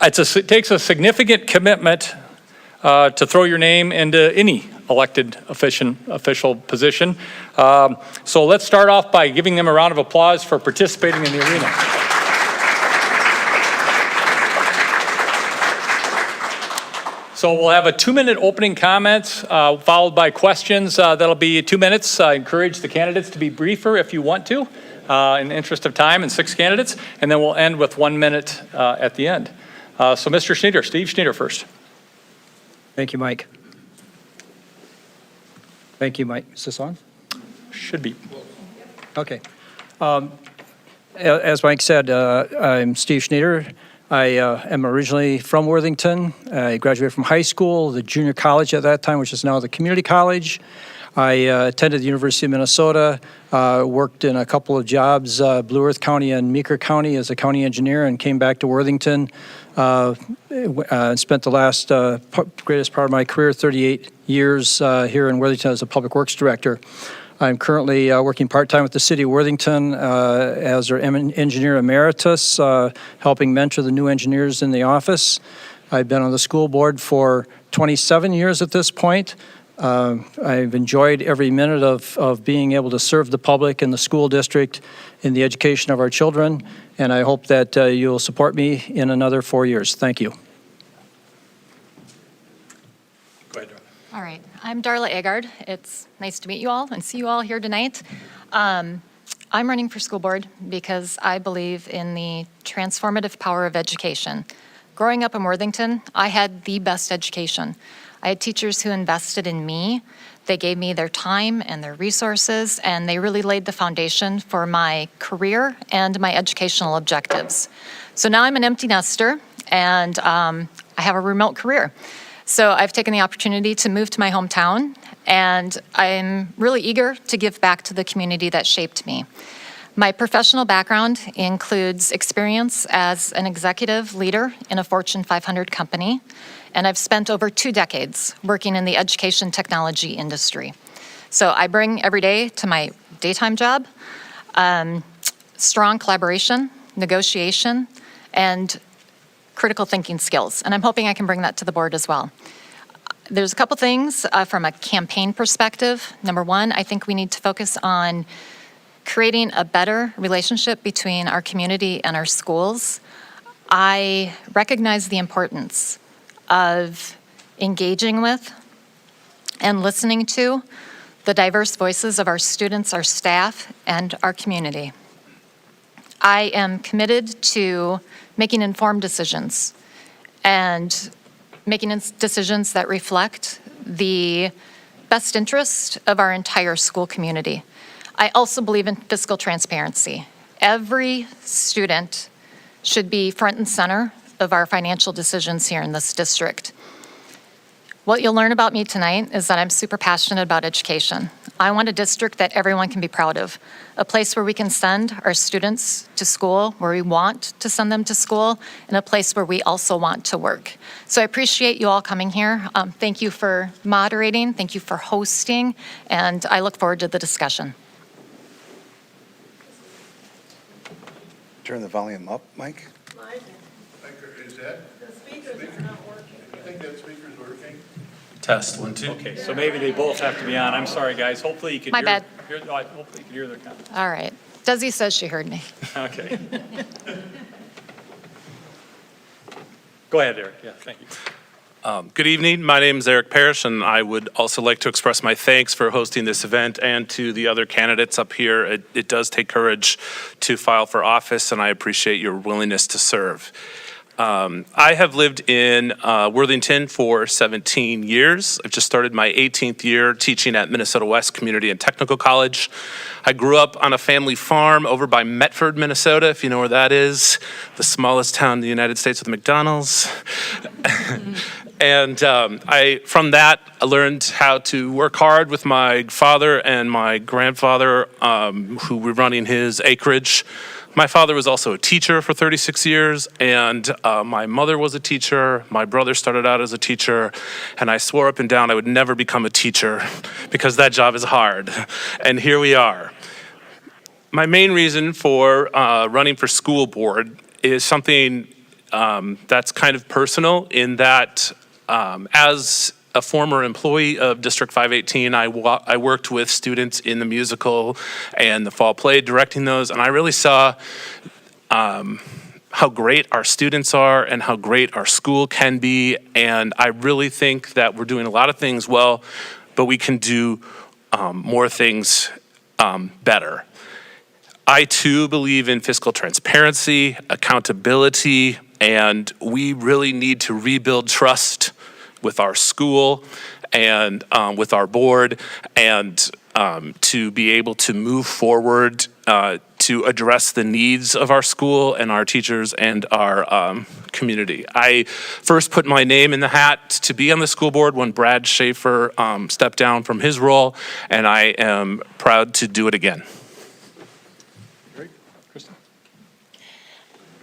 It takes a significant commitment to throw your name into any elected official position. So let's start off by giving them a round of applause for participating in the arena. So we'll have a 2-minute opening comments followed by questions. That'll be 2 minutes. I encourage the candidates to be briefer if you want to, in the interest of time, and 6 candidates. And then we'll end with 1 minute at the end. So Mr. Schnieder, Steve Schnieder first. Thank you, Mike. Thank you, Mike. Is this on? Should be. Okay. As Mike said, I'm Steve Schnieder. I am originally from Worthington. I graduated from high school, the junior college at that time, which is now the community college. I attended the University of Minnesota, worked in a couple of jobs, Blue Earth County and Meeker County as a county engineer, and came back to Worthington. Spent the last greatest part of my career, 38 years here in Worthington as a public works director. I'm currently working part-time with the City of Worthington as their engineer emeritus, helping mentor the new engineers in the office. I've been on the school board for 27 years at this point. I've enjoyed every minute of being able to serve the public and the school district in the education of our children, and I hope that you'll support me in another 4 years. Thank you. Go ahead, Darla. All right, I'm Darla Agard. It's nice to meet you all and see you all here tonight. I'm running for school board because I believe in the transformative power of education. Growing up in Worthington, I had the best education. I had teachers who invested in me. They gave me their time and their resources, and they really laid the foundation for my career and my educational objectives. So now I'm an empty nester, and I have a remote career. So I've taken the opportunity to move to my hometown, and I'm really eager to give back to the community that shaped me. My professional background includes experience as an executive leader in a Fortune 500 company, and I've spent over 2 decades working in the education technology industry. So I bring every day to my daytime job strong collaboration, negotiation, and critical thinking skills, and I'm hoping I can bring that to the board as well. There's a couple things from a campaign perspective. Number one, I think we need to focus on creating a better relationship between our community and our schools. I recognize the importance of engaging with and listening to the diverse voices of our students, our staff, and our community. I am committed to making informed decisions and making decisions that reflect the best interest of our entire school community. I also believe in fiscal transparency. Every student should be front and center of our financial decisions here in this district. What you'll learn about me tonight is that I'm super passionate about education. I want a district that everyone can be proud of, a place where we can send our students to school, where we want to send them to school, and a place where we also want to work. So I appreciate you all coming here. Thank you for moderating, thank you for hosting, and I look forward to the discussion. Turn the volume up, Mike. Mike, is that? The speakers are not working. I think that speaker's working. Test, 1, 2. Okay, so maybe they both have to be on. I'm sorry, guys. Hopefully you can My hear. bad. Hopefully you can hear their comments. All right. Desi says she heard me. Okay. Go ahead, Eric. Yeah, thank you. Good evening. My name is Eric Parrish, and I would also like to express my thanks for hosting this event and to the other candidates up here. It does take courage to file for office, and I appreciate your willingness to serve. I have lived in Worthington for 17 years. I've just started my 18th year teaching at Minnesota West Community and Technical College. I grew up on a family farm over by Medford, Minnesota, if you know where that is, the smallest town in the United States with McDonald's. And from that, I learned how to work hard with my father and my grandfather, who were running his acreage. My father was also a teacher for 36 years, and my mother was a teacher. My brother started out as a teacher, and I swore up and down I would never become a teacher because that job is hard. And here we are. My main reason for running for school board is something that's kind of personal in that as a former employee of District 518, I worked with students in the musical and the fall play, directing those, and I really saw how great our students are and how great our school can be. And I really think that we're doing a lot of things well, but we can do more things better. I too believe in fiscal transparency, accountability, and we really need to rebuild trust with our school and with our board, and to be able to move forward to address the needs of our school and our teachers and our community. I first put my name in the hat to be on the school board when Brad Schaefer stepped down from his role, and I am proud to do it again. Great. Kristen?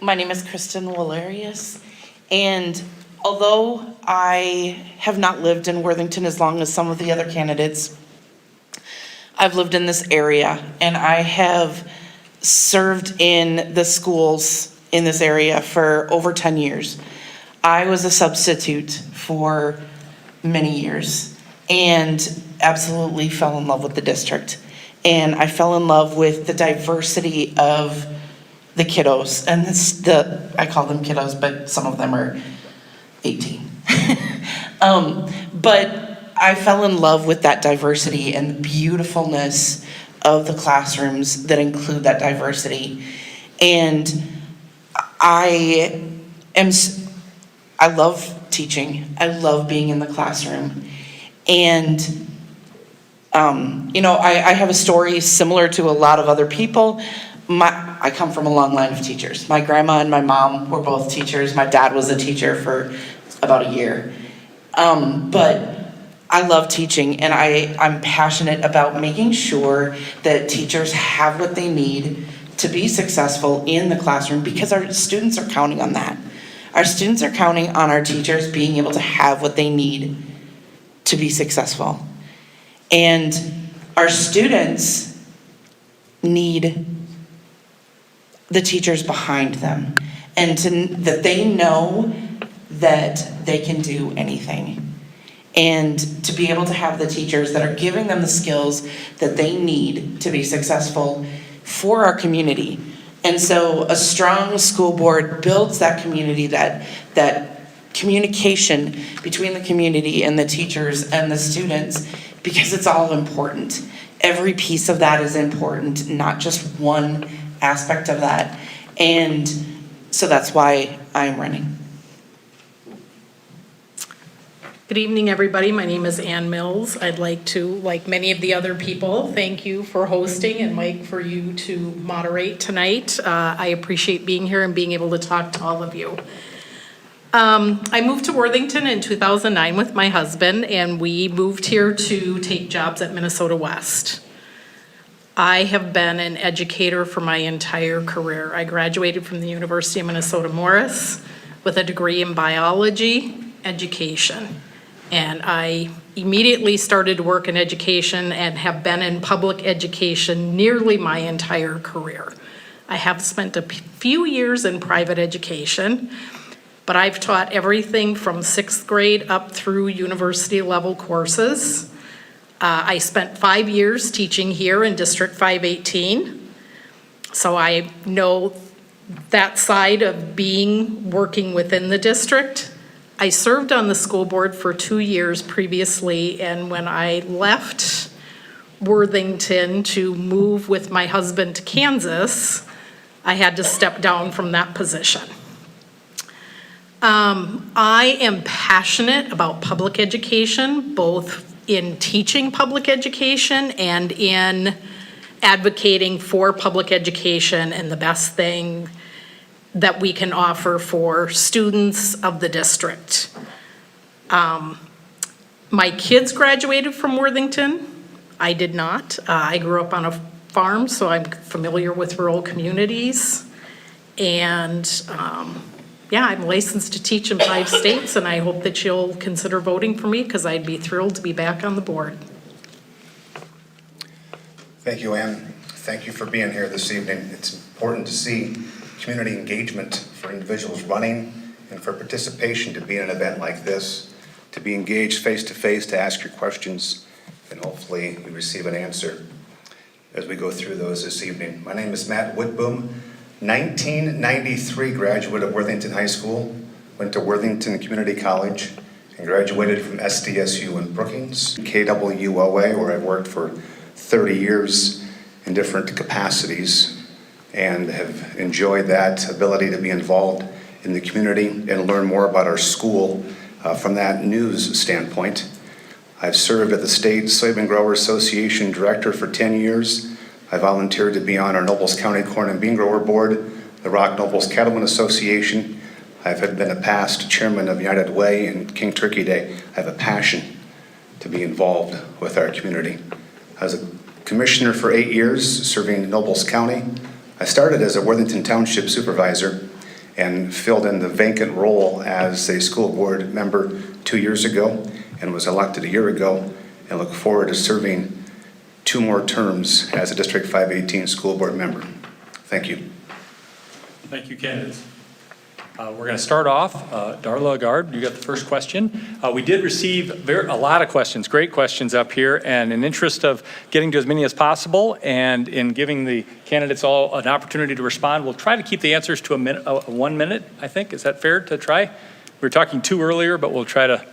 My name is Kristen Walerius, and although I have not lived in Worthington as long as some of the other candidates, I've lived in this area, and I have served in the schools in this area for over 10 years. I was a substitute for many years and absolutely fell in love with the district. And I fell in love with the diversity of the kiddos. And I call them kiddos, but some of them are 18. But I fell in love with that diversity and the beautifulness of the classrooms that include that diversity. And I love teaching. I love being in the classroom. And, I have a story similar to a lot of other people. I come from a long line of teachers. My grandma and my mom were both teachers. My dad was a teacher for about a year. But I love teaching, and I'm passionate about making sure that teachers have what they need to be successful in the classroom, because our students are counting on that. Our students are counting on our teachers being able to have what they need to be successful. And our students need the teachers behind them, and that they know that they can do anything. And to be able to have the teachers that are giving them the skills that they need to be successful for our community. And so a strong school board builds that community, that communication between the community and the teachers and the students, because it's all important. Every piece of that is important, not just one aspect of that. And so that's why I'm running. Good evening, everybody. My name is Ann Mills. I'd like to, like many of the other people, thank you for hosting, and Mike, for you to moderate tonight. I appreciate being here and being able to talk to all of you. I moved to Worthington in 2009 with my husband, and we moved here to take jobs at Minnesota West. I have been an educator for my entire career. I graduated from the University of Minnesota Morris with a degree in biology education. And I immediately started to work in education and have been in public education nearly my entire career. I have spent a few years in private education, but I've taught everything from 6th grade up through university level courses. I spent 5 years teaching here in District 518. So I know that side of working within the district. I served on the school board for 2 years previously, and when I left Worthington to move with my husband to Kansas, I had to step down from that position. I am passionate about public education, both in teaching public education and in advocating for public education and the best thing that we can offer for students of the district. My kids graduated from Worthington. I did not. I grew up on a farm, so I'm familiar with rural communities. And I'm licensed to teach in 5 states, and I hope that you'll consider voting for me, because I'd be thrilled to be back on the board. Thank you, Ann. Thank you for being here this evening. It's important to see community engagement for individuals running and for participation to be in an event like this, to be engaged face-to-face, to ask your questions, and hopefully you receive an answer as we go through those this evening. My name is Matt Woodboom, 1993 graduate of Worthington High School, went to Worthington Community College, and graduated from SDSU in Brookings, KWOA, where I've worked for 30 years in different capacities and have enjoyed that ability to be involved in the community and learn more about our school from that news standpoint. I've served at the State Soybean Grower Association Director for 10 years. I volunteered to be on our Nobles County Corn and Bean Grower Board, the Rock Nobles Cattlemen Association. I've been a past chairman of United Way and King Turkey Day. I have a passion to be involved with our community. I was a commissioner for 8 years, serving Nobles County. I started as a Worthington Township supervisor and filled in the vacant role as a school board member 2 years ago and was elected a year ago, and look forward to serving 2 more terms as a District 518 school board member. Thank you. Thank you, candidates. We're going to start off. Darla Agard, you got the first question. We did receive a lot of questions, great questions up here, and in interest of getting to as many as possible and in giving the candidates all an opportunity to respond, we'll try to keep the answers to 1 minute, I think. Is that fair to try? We were talking 2 earlier, but we'll try to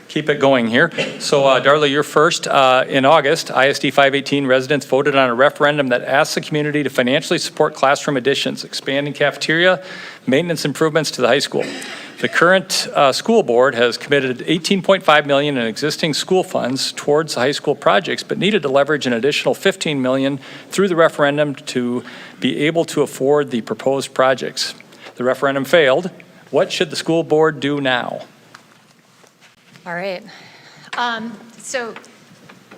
keep it going here. So Darla, you're first. In August, ISD 518 residents voted on a referendum that asked the community to financially support classroom additions, expanding cafeteria, maintenance improvements to the high school. The current school board has committed $18.5 million in existing school funds towards the high school projects, but needed to leverage an additional $15 million through the referendum to be able to afford the proposed projects. The referendum failed. What should the school board do now? All right. So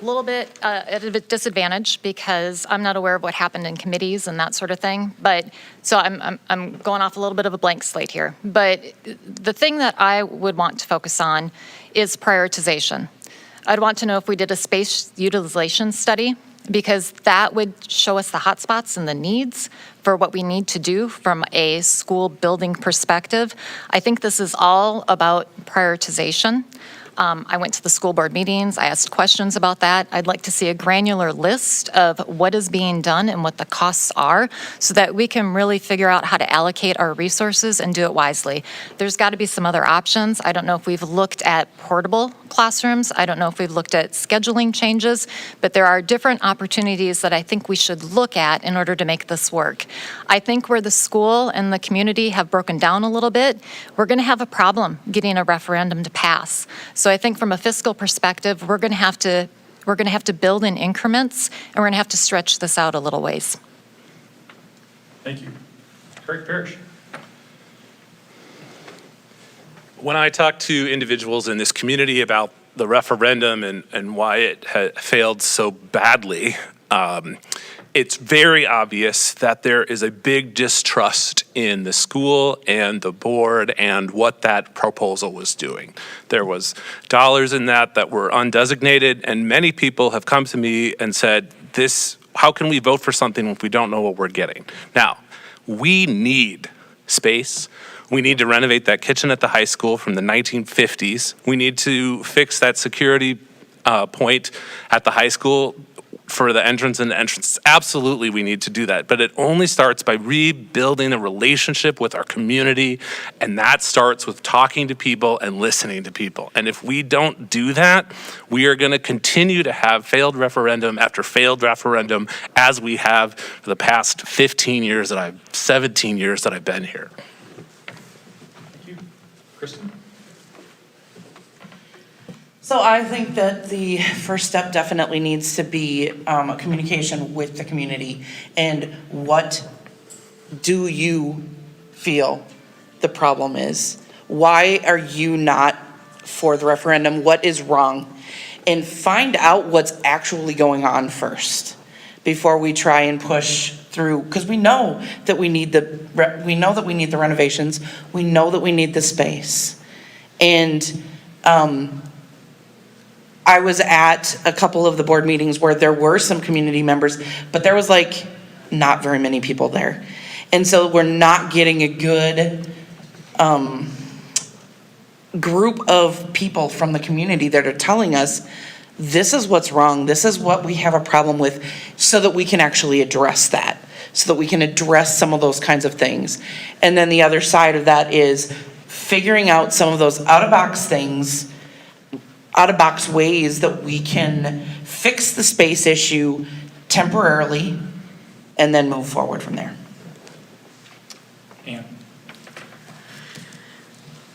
a little bit at a disadvantage because I'm not aware of what happened in committees and that sort of thing. But so I'm going off a little bit of a blank slate here. But the thing that I would want to focus on is prioritization. I'd want to know if we did a space utilization study, because that would show us the hotspots and the needs for what we need to do from a school building perspective. I think this is all about prioritization. I went to the school board meetings. I asked questions about that. I'd like to see a granular list of what is being done and what the costs are so that we can really figure out how to allocate our resources and do it wisely. There's got to be some other options. I don't know if we've looked at portable classrooms. I don't know if we've looked at scheduling changes, but there are different opportunities that I think we should look at in order to make this work. I think where the school and the community have broken down a little bit, we're going to have a problem getting a referendum to pass. So I think from a fiscal perspective, we're going to have to build in increments, and we're going to have to stretch this out a little ways. Thank you. Craig Parrish. When I talk to individuals in this community about the referendum and why it failed so badly, it's very obvious that there is a big distrust in the school and the board and what that proposal was doing. There was dollars in that were undesignated, and many people have come to me and said, how can we vote for something if we don't know what we're getting? Now, we need space. We need to renovate that kitchen at the high school from the 1950s. We need to fix that security point at the high school for the entrance and the entrance. Absolutely, we need to do that. But it only starts by rebuilding a relationship with our community, and that starts with talking to people and listening to people. And if we don't do that, we are going to continue to have failed referendum after failed referendum, as we have for the past 17 years that I've been here. Thank you. Kristen? So I think that the first step definitely needs to be a communication with the community. And what do you feel the problem is? Why are you not for the referendum? What is wrong? And find out what's actually going on first before we try and push through, because we know that we need the renovations. We know that we need the space. And I was at a couple of the board meetings where there were some community members, but there was like not very many people there. And so we're not getting a good group of people from the community that are telling us, this is what's wrong, this is what we have a problem with, so that we can actually address that, so that we can address some of those kinds of things. And then the other side of that is figuring out some of those out-of-box things, out-of-box ways that we can fix the space issue temporarily and then move forward from there. Ann?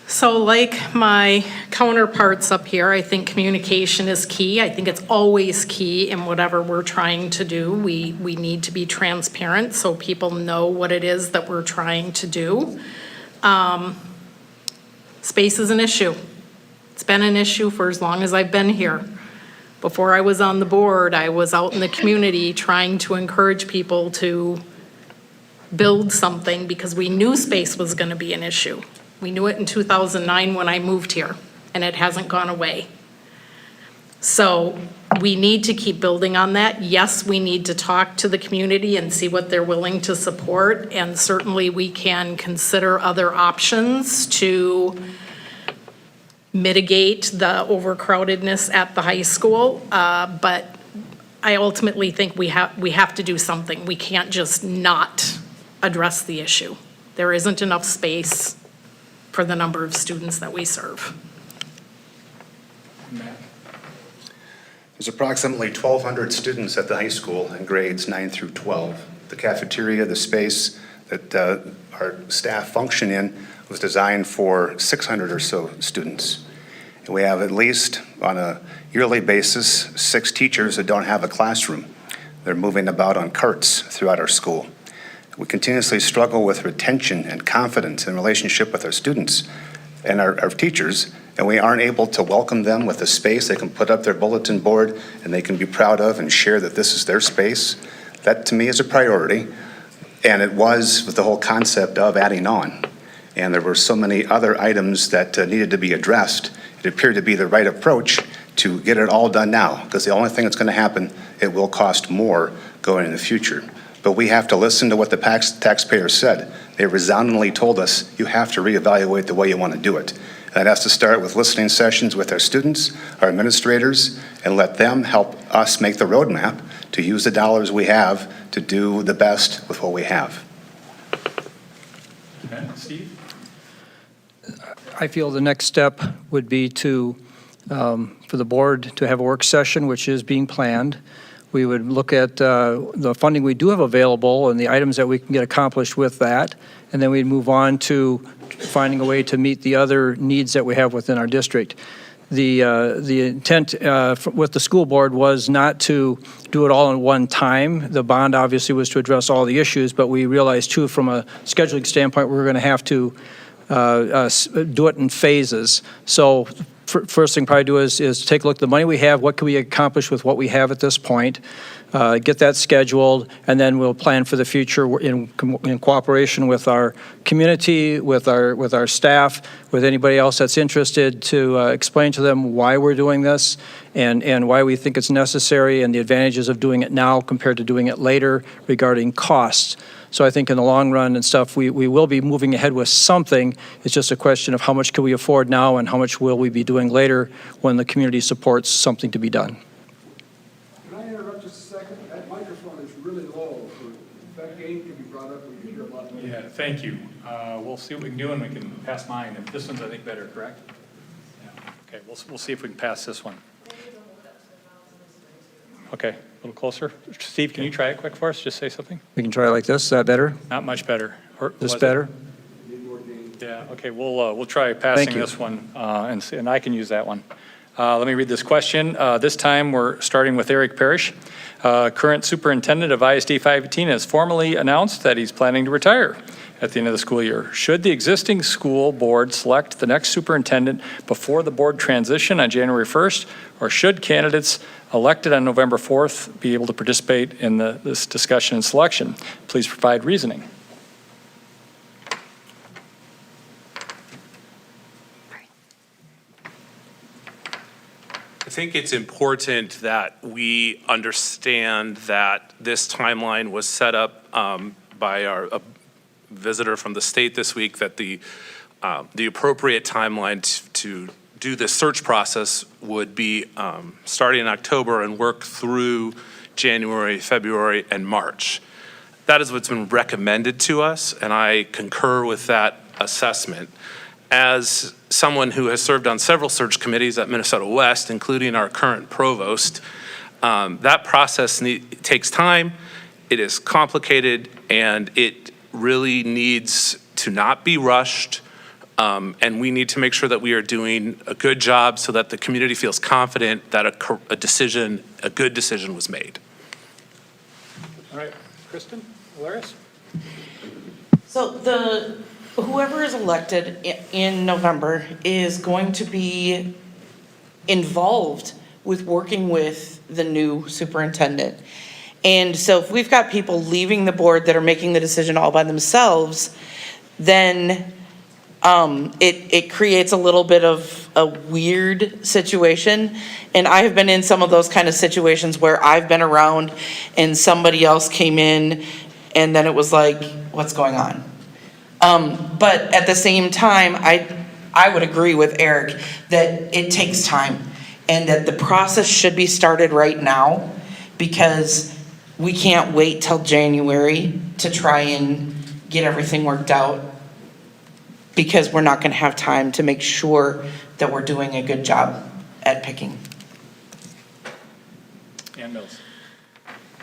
So like my counterparts up here, I think communication is key. I think it's always key in whatever we're trying to do. We need to be transparent so people know what it is that we're trying to do. Space is an issue. It's been an issue for as long as I've been here. Before I was on the board, I was out in the community trying to encourage people to build something because we knew space was going to be an issue. We knew it in 2009 when I moved here, and it hasn't gone away. So we need to keep building on that. Yes, we need to talk to the community and see what they're willing to support, and certainly we can consider other options to mitigate the overcrowdedness at the high school. But I ultimately think we have to do something. We can't just not address the issue. There isn't enough space for the number of students that we serve. There's approximately 1,200 students at the high school in grades 9 through 12. The cafeteria, the space that our staff function in, was designed for 600 or so students. And we have at least, on a yearly basis, 6 teachers that don't have a classroom. They're moving about on carts throughout our school. We continuously struggle with retention and confidence in relationship with our students and our teachers, and we aren't able to welcome them with a space they can put up their bulletin board and they can be proud of and share that this is their space. That, to me, is a priority, and it was with the whole concept of adding on. And there were so many other items that needed to be addressed. It appeared to be the right approach to get it all done now, because the only thing that's going to happen, it will cost more going in the future. But we have to listen to what the taxpayers said. They resoundingly told us, you have to reevaluate the way you want to do it. That has to start with listening sessions with our students, our administrators, and let them help us make the roadmap to use the dollars we have to do the best with what we have. Okay, Steve? I feel the next step would be to, for the board to have a work session, which is being planned. We would look at the funding we do have available and the items that we can get accomplished with that, and then we'd move on to finding a way to meet the other needs that we have within our district. The intent with the school board was not to do it all in one time. The bond obviously was to address all the issues, but we realized too, from a scheduling standpoint, we're going to have to do it in phases. So first thing probably do is take a look at the money we have, what can we accomplish with what we have at this point, get that scheduled, and then we'll plan for the future in cooperation with our community, with our staff, with anybody else that's interested, to explain to them why we're doing this and why we think it's necessary and the advantages of doing it now compared to doing it later regarding costs. So I think in the long run and stuff, we will be moving ahead with something. It's just a question of how much can we afford now and how much will we be doing later when the community supports something to be done. Can I interrupt just a second? That microphone is really low. If that gain can be brought up, we can hear a lot more. Yeah, thank you. We'll see what we can do, and we can pass mine. And this one's, I think, better, correct? Yeah. Okay, we'll see if we can pass this one. Okay, a little closer. Steve, can you try it quick for us? Just say something. We can try it like this. Is that better? Not much better. Or This was it? better? Yeah, okay, we'll try passing you. this one, and see, and I can use that one. Let me read this question. This time, we're starting with Eric Parrish. Current superintendent of ISD 518 has formally announced that he's planning to retire at the end of the school year. Should the existing school board select the next superintendent before the board transition on January 1st, or should candidates elected on November 4th be able to participate in this discussion and selection? Please provide reasoning. I think it's important that we understand that this timeline was set up by our visitor from the state this week that the appropriate timeline to do this search process would be starting in October and work through January, February, and March. That is what's been recommended to us, and I concur with that assessment. As someone who has served on several search committees at Minnesota West, including our current provost, that process takes time, it is complicated, and it really needs to not be rushed. And we need to make sure that we are doing a good job so that the community feels confident that a good decision was made. All right, Kristen, Alaris? So whoever is elected in November is going to be involved with working with the new superintendent. And so if we've got people leaving the board that are making the decision all by themselves, then it creates a little bit of a weird situation. And I have been in some of those kind of situations where I've been around and somebody else came in and then it was like, what's going on? But at the same time, I would agree with Eric that it takes time and that the process should be started right now, because we can't wait till January to try and get everything worked out, because we're not going to have time to make sure that we're doing a good job at picking. Ann Mills.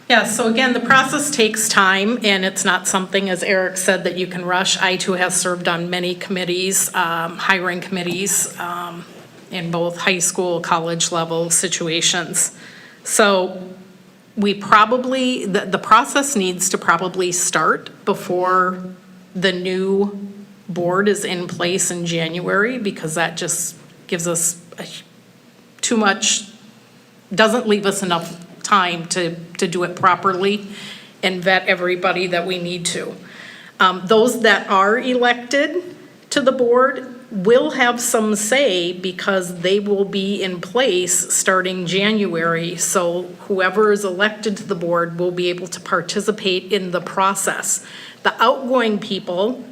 Yeah, so again, the process takes time, and it's not something, as Eric said, that you can rush. I too have served on many committees, hiring committees, in both high school, college level situations. So we probably, the process needs to probably start before the new board is in place in January, because that just gives us too much, doesn't leave us enough time to do it properly and vet everybody that we need to. Those that are elected to the board will have some say, because they will be in place starting January. So whoever is elected to the board will be able to participate in the process. The outgoing people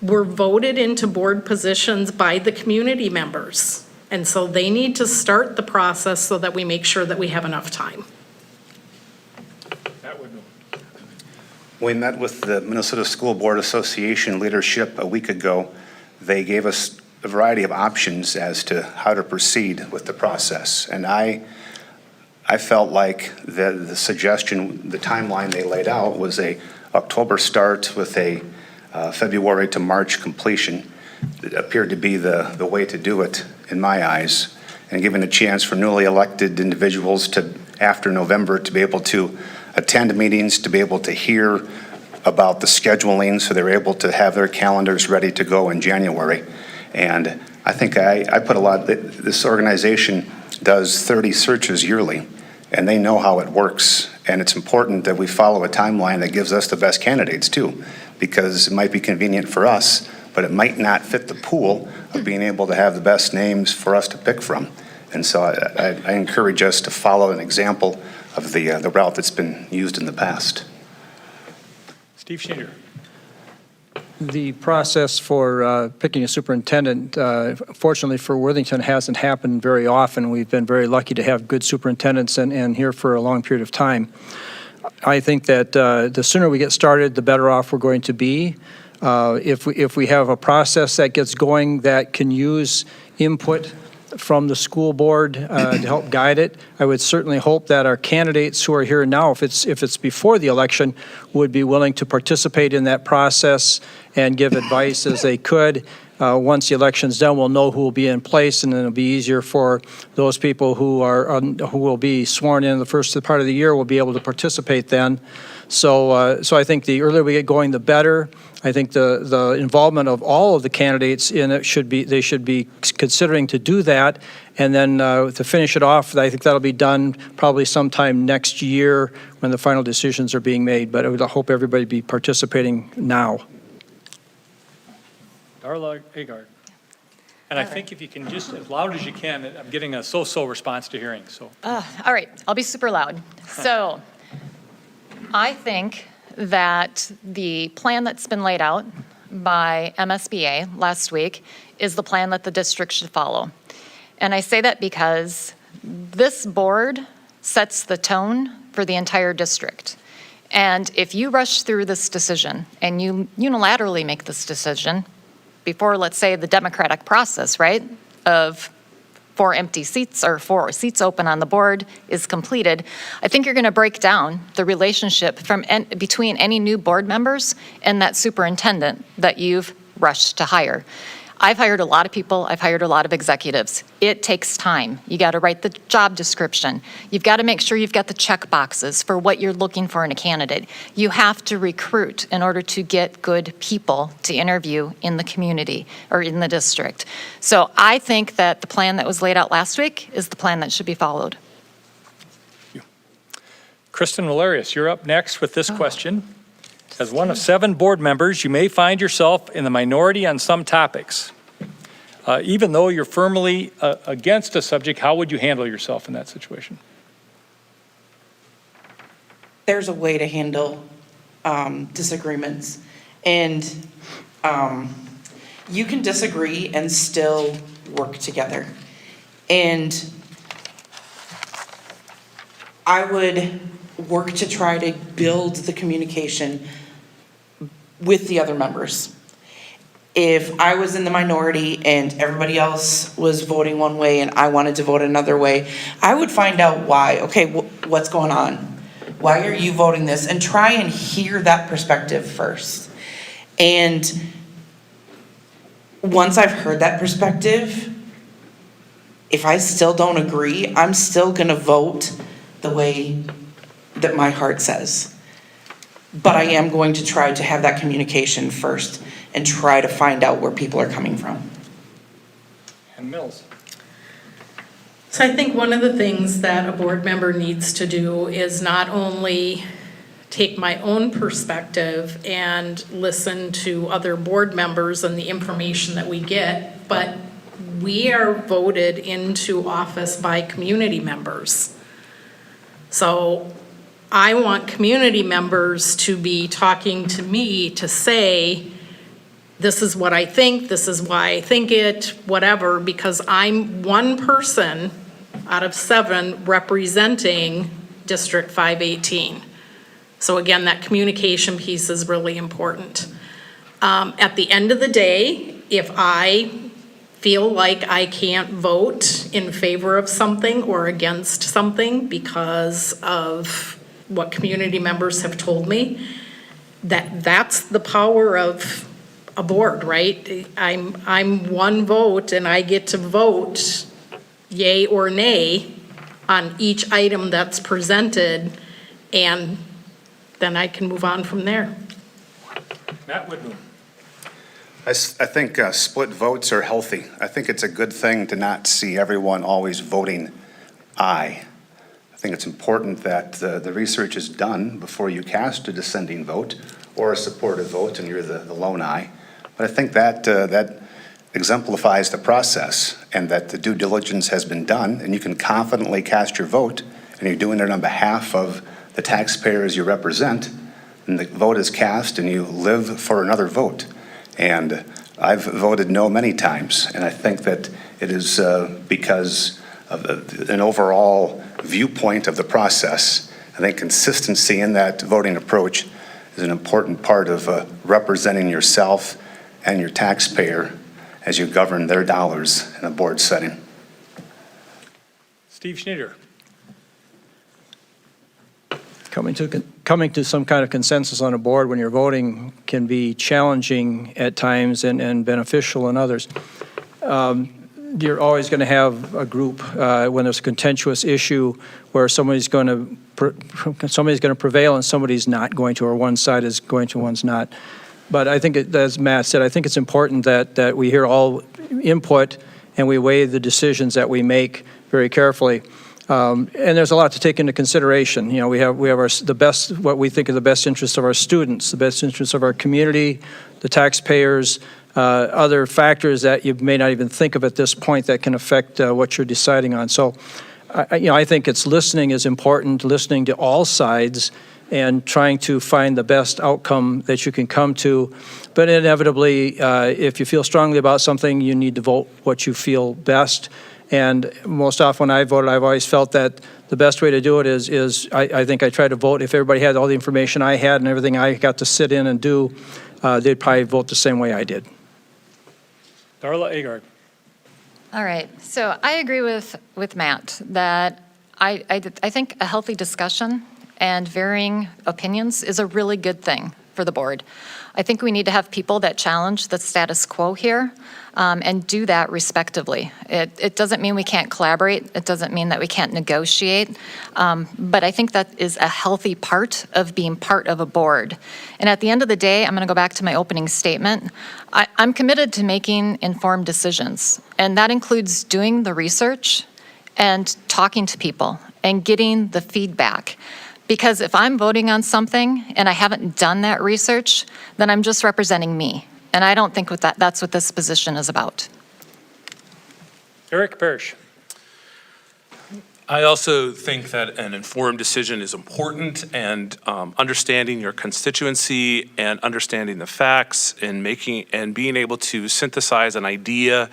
were voted into board positions by the community members. And so they need to start the process so that we make sure that we have enough time. That would. We met with the Minnesota School Board Association leadership a week ago. They gave us a variety of options as to how to proceed with the process. And I felt like the suggestion, the timeline they laid out was a October start with a February to March completion. It appeared to be the way to do it in my eyes, and giving a chance for newly elected individuals to, after November, to be able to attend meetings, to be able to hear about the scheduling, so they're able to have their calendars ready to go in January. And I think I put a lot, this organization does 30 searches yearly, and they know how it works. And it's important that we follow a timeline that gives us the best candidates too, because it might be convenient for us, but it might not fit the pool of being able to have the best names for us to pick from. And so I encourage us to follow an example of the route that's been used in the past. Steve Schneider. The process for picking a superintendent, fortunately for Worthington, hasn't happened very often. We've been very lucky to have good superintendents and here for a long period of time. I think that the sooner we get started, the better off we're going to be. If we have a process that gets going that can use input from the school board to help guide it, I would certainly hope that our candidates who are here now, if it's before the election, would be willing to participate in that process and give advice as they could. Once the election's done, we'll know who will be in place, and then it'll be easier for those people who will be sworn in the first part of the year will be able to participate then. So I think the earlier we get going, the better. I think the involvement of all of the candidates in it should be considering to do that, and then to finish it off, I think that'll be done probably sometime next year when the final decisions are being made. But I would hope everybody be participating now. Darla Agard. And I think if you can just, as loud as you can, I'm getting a so-so response to hearing, so. All right, I'll be super loud. So I think that the plan that's been laid out by MSBA last week is the plan that the district should follow. And I say that because this board sets the tone for the entire district. And if you rush through this decision and you unilaterally make this decision before, let's say, the democratic process, right, of 4 empty seats or 4 seats open on the board is completed, I think you're going to break down the relationship between any new board members and that superintendent that you've rushed to hire. I've hired a lot of people. I've hired a lot of executives. It takes time. You got to write the job description. You've got to make sure you've got the check boxes for what you're looking for in a candidate. You have to recruit in order to get good people to interview in the community or in the district. So I think that the plan that was laid out last week is the plan that should be followed. Kristen Valerius, you're up next with this question. As one of 7 board members, you may find yourself in the minority on some topics. Even though you're firmly against a subject, how would you handle yourself in that situation? There's a way to handle disagreements. And you can disagree and still work together. And I would work to try to build the communication with the other members. If I was in the minority and everybody else was voting one way and I wanted to vote another way, I would find out why. Okay, what's going on? Why are you voting this? And try and hear that perspective first. And once I've heard that perspective, if I still don't agree, I'm still gonna vote the way that my heart says. But I am going to try to have that communication first and try to find out where people are coming from. And Mills. So I think one of the things that a board member needs to do is not only take my own perspective and listen to other board members and the information that we get, but we are voted into office by community members. So I want community members to be talking to me to say, this is what I think, this is why I think it, whatever, because I'm one person out of 7 representing District 518. So again, that communication piece is really important. At the end of the day, if I feel like I can't vote in favor of something or against something because of what community members have told me, that's the power of a board, right? I'm one vote and I get to vote yay or nay on each item that's presented, and then I can move on from there. Matt Whitman. I think split votes are healthy. I think it's a good thing to not see everyone always voting aye. I think it's important that the research is done before you cast a dissenting vote or a supportive vote and you're the lone aye. But I think that exemplifies the process and that the due diligence has been done and you can confidently cast your vote and you're doing it on behalf of the taxpayers you represent, and the vote is cast and you live for another vote. And I've voted no many times, and I think that it is because of an overall viewpoint of the process. I think consistency in that voting approach is an important part of representing yourself and your taxpayer as you govern their dollars in a board setting. Steve Schneider. Coming to some kind of consensus on a board when you're voting can be challenging at times and beneficial in others. You're always going to have a group when there's a contentious issue where somebody's going to prevail and somebody's not going to, or one side is going to, one's not. But I think, as Matt said, I think it's important that we hear all input and we weigh the decisions that we make very carefully. And there's a lot to take into consideration. You know, we have the best, what we think are the best interests of our students, the best interests of our community, the taxpayers, other factors that you may not even think of at this point that can affect what you're deciding on. So, I think listening is important, listening to all sides, and trying to find the best outcome that you can come to. But inevitably, if you feel strongly about something, you need to vote what you feel best. And most often when I voted, I've always felt that the best way to do it is I think I try to vote, if everybody had all the information I had and everything I got to sit in and do, they'd probably vote the same way I did. Darla Agard. All right, so I agree with Matt that I think a healthy discussion and varying opinions is a really good thing for the board. I think we need to have people that challenge the status quo here and do that respectively. It doesn't mean we can't collaborate. It doesn't mean that we can't negotiate. But I think that is a healthy part of being part of a board. And at the end of the day, I'm going to go back to my opening statement. I'm committed to making informed decisions. And that includes doing the research and talking to people and getting the feedback. Because if I'm voting on something and I haven't done that research, then I'm just representing me. And I don't think that's what this position is about. Eric Parrish. I also think that an informed decision is important, and understanding your constituency and understanding the facts and being able to synthesize an idea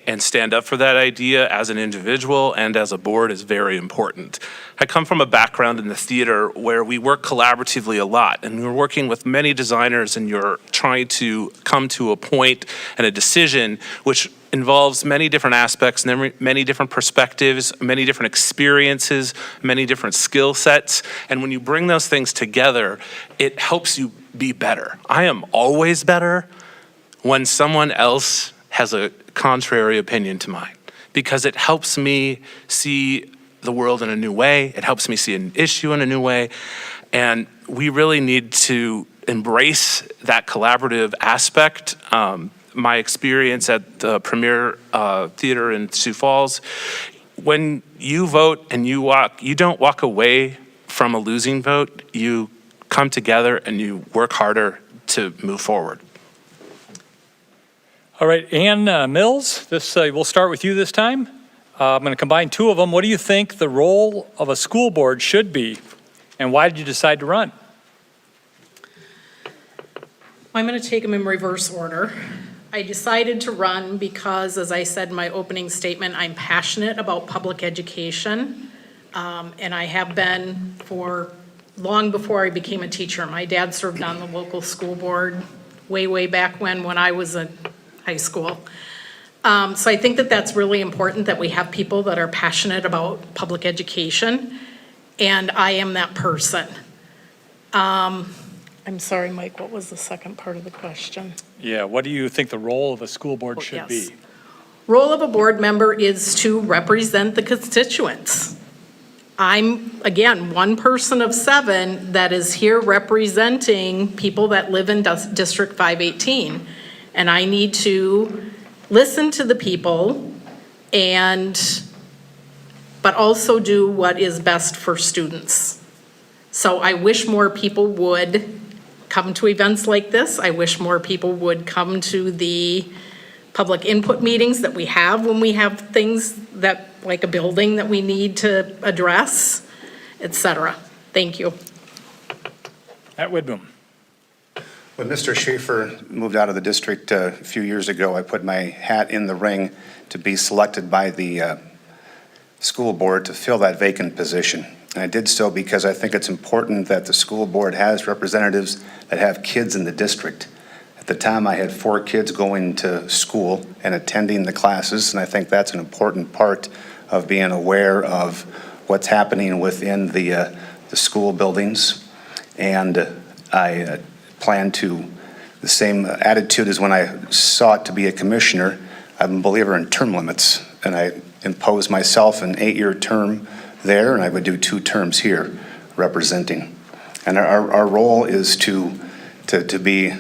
and stand up for that idea as an individual and as a board is very important. I come from a background in the theater where we work collaboratively a lot, and we're working with many designers, and you're trying to come to a point and a decision which involves many different aspects, many different perspectives, many different experiences, many different skill sets. And when you bring those things together, it helps you be better. I am always better when someone else has a contrary opinion to mine, because it helps me see the world in a new way. It helps me see an issue in a new way. And we really need to embrace that collaborative aspect. My experience at the Premier Theater in Sioux Falls, when you vote and you don't walk away from a losing vote. You come together and you work harder to move forward. All right, Ann Mills, we'll start with you this time. I'm going to combine two of them. What do you think the role of a school board should be, and why did you decide to run? I'm going to take them in reverse order. I decided to run because, as I said in my opening statement, I'm passionate about public education, and I have been for long before I became a teacher. My dad served on the local school board way back when I was in high school. So I think that that's really important, that we have people that are passionate about public education, and I am that person. I'm sorry, Mike, what was the second part of the question? Yeah, what do you think the role of a school board should be? Yes. Role of a board member is to represent the constituents. I'm, again, one person of 7 that is here representing people that live in District 518. And I need to listen to the people but also do what is best for students. So I wish more people would come to events like this. I wish more people would come to the public input meetings that we have when we have things that, like a building that we need to address, et cetera. Thank you. Matt Widboom. When Mr. Schaefer moved out of the district a few years ago, I put my hat in the ring to be selected by the school board to fill that vacant position. And I did so because I think it's important that the school board has representatives that have kids in the district. At the time, I had 4 kids going to school and attending the classes, and I think that's an important part of being aware of what's happening within the school buildings. And I plan to, the same attitude as when I sought to be a commissioner. I'm a believer in term limits, and I imposed myself an 8-year term there, and I would do 2 terms here representing. And our role is to be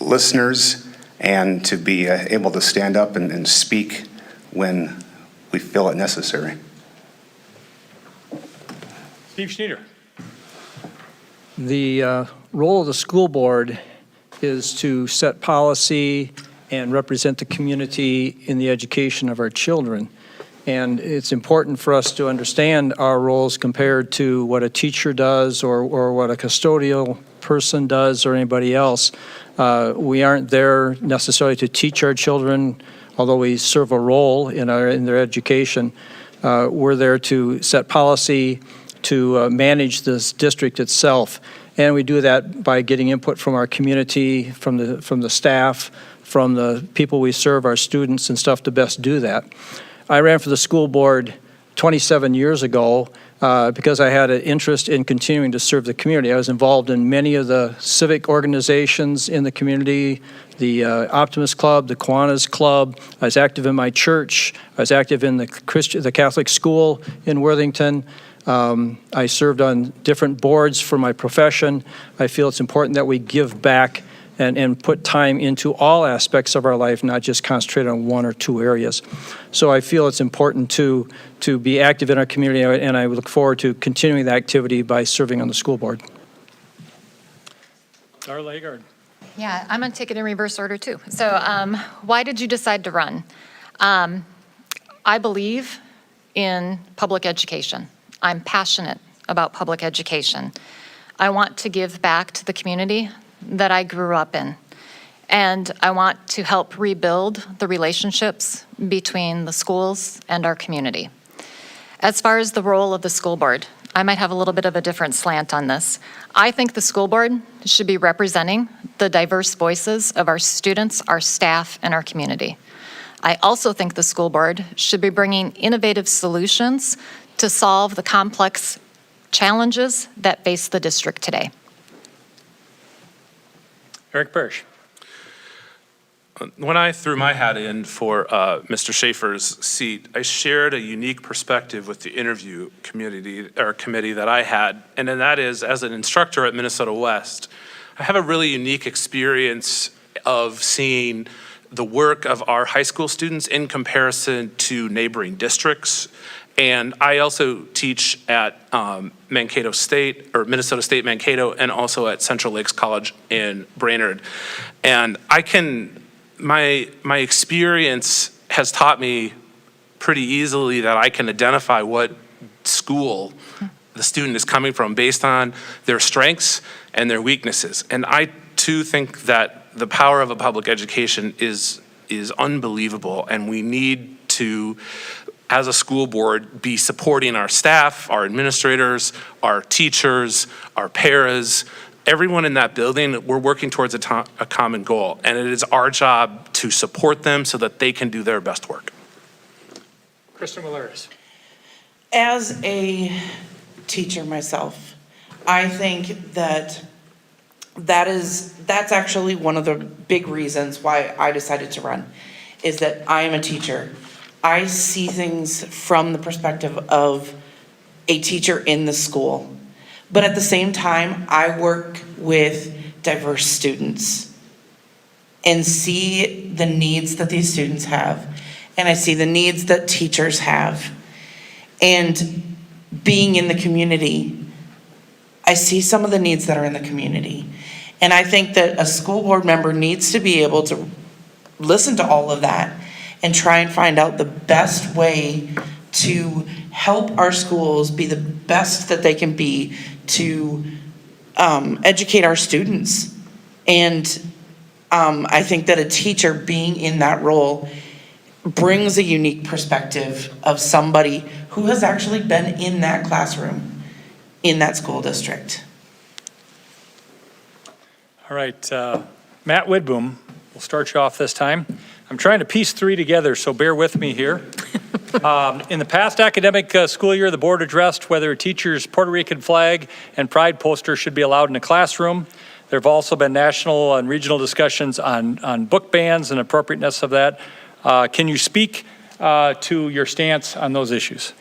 listeners and to be able to stand up and speak when we feel it necessary. Steve Schneider. The role of the school board is to set policy and represent the community in the education of our children. And it's important for us to understand our roles compared to what a teacher does or what a custodial person does or anybody else. We aren't there necessarily to teach our children, although we serve a role in their education. We're there to set policy, to manage this district itself. And we do that by getting input from our community, from the staff, from the people we serve, our students and stuff, to best do that. I ran for the school board 27 years ago because I had an interest in continuing to serve the community. I was involved in many of the civic organizations in the community, the Optimist Club, the Kiwanis Club. I was active in my church. I was active in the Catholic school in Worthington. I served on different boards for my profession. I feel it's important that we give back and put time into all aspects of our life, not just concentrate on one or two areas. So I feel it's important to be active in our community, and I look forward to continuing that activity by serving on the school board. Darla Agard. Yeah, I'm going to take it in reverse order, too. So why did you decide to run? I believe in public education. I'm passionate about public education. I want to give back to the community that I grew up in. And I want to help rebuild the relationships between the schools and our community. As far as the role of the school board, I might have a little bit of a different slant on this. I think the school board should be representing the diverse voices of our students, our staff, and our community. I also think the school board should be bringing innovative solutions to solve the complex challenges that face the district today. Eric Parrish. When I threw my hat in for Mr. Schaefer's seat, I shared a unique perspective with the interview committee that I had, and then that is, as an instructor at Minnesota West, I have a really unique experience of seeing the work of our high school students in comparison to neighboring districts. And I also teach at Mankato State, or Minnesota State Mankato, and also at Central Lakes College in Brainerd. And my experience has taught me pretty easily that I can identify what school the student is coming from based on their strengths and their weaknesses. And I too think that the power of a public education is unbelievable, and we need to, as a school board, be supporting our staff, our administrators, our teachers, our paras, everyone in that building. We're working towards a common goal, and it is our job to support them so that they can do their best work. Kristen Willaris. As a teacher myself, I think that's actually one of the big reasons why I decided to run, is that I am a teacher. I see things from the perspective of a teacher in the school. But at the same time, I work with diverse students and see the needs that these students have. And I see the needs that teachers have. And being in the community, I see some of the needs that are in the community. And I think that a school board member needs to be able to listen to all of that and try and find out the best way to help our schools be the best that they can be, to educate our students. And I think that a teacher being in that role brings a unique perspective of somebody who has actually been in that classroom, in that school district. All right, Matt Widboom, we'll start you off this time. I'm trying to piece three together, so bear with me here. In the past academic school year, the board addressed whether a teacher's Puerto Rican flag and pride poster should be allowed in a classroom. There have also been national and regional discussions on book bans and appropriateness of that. Can you speak to your stance on those issues?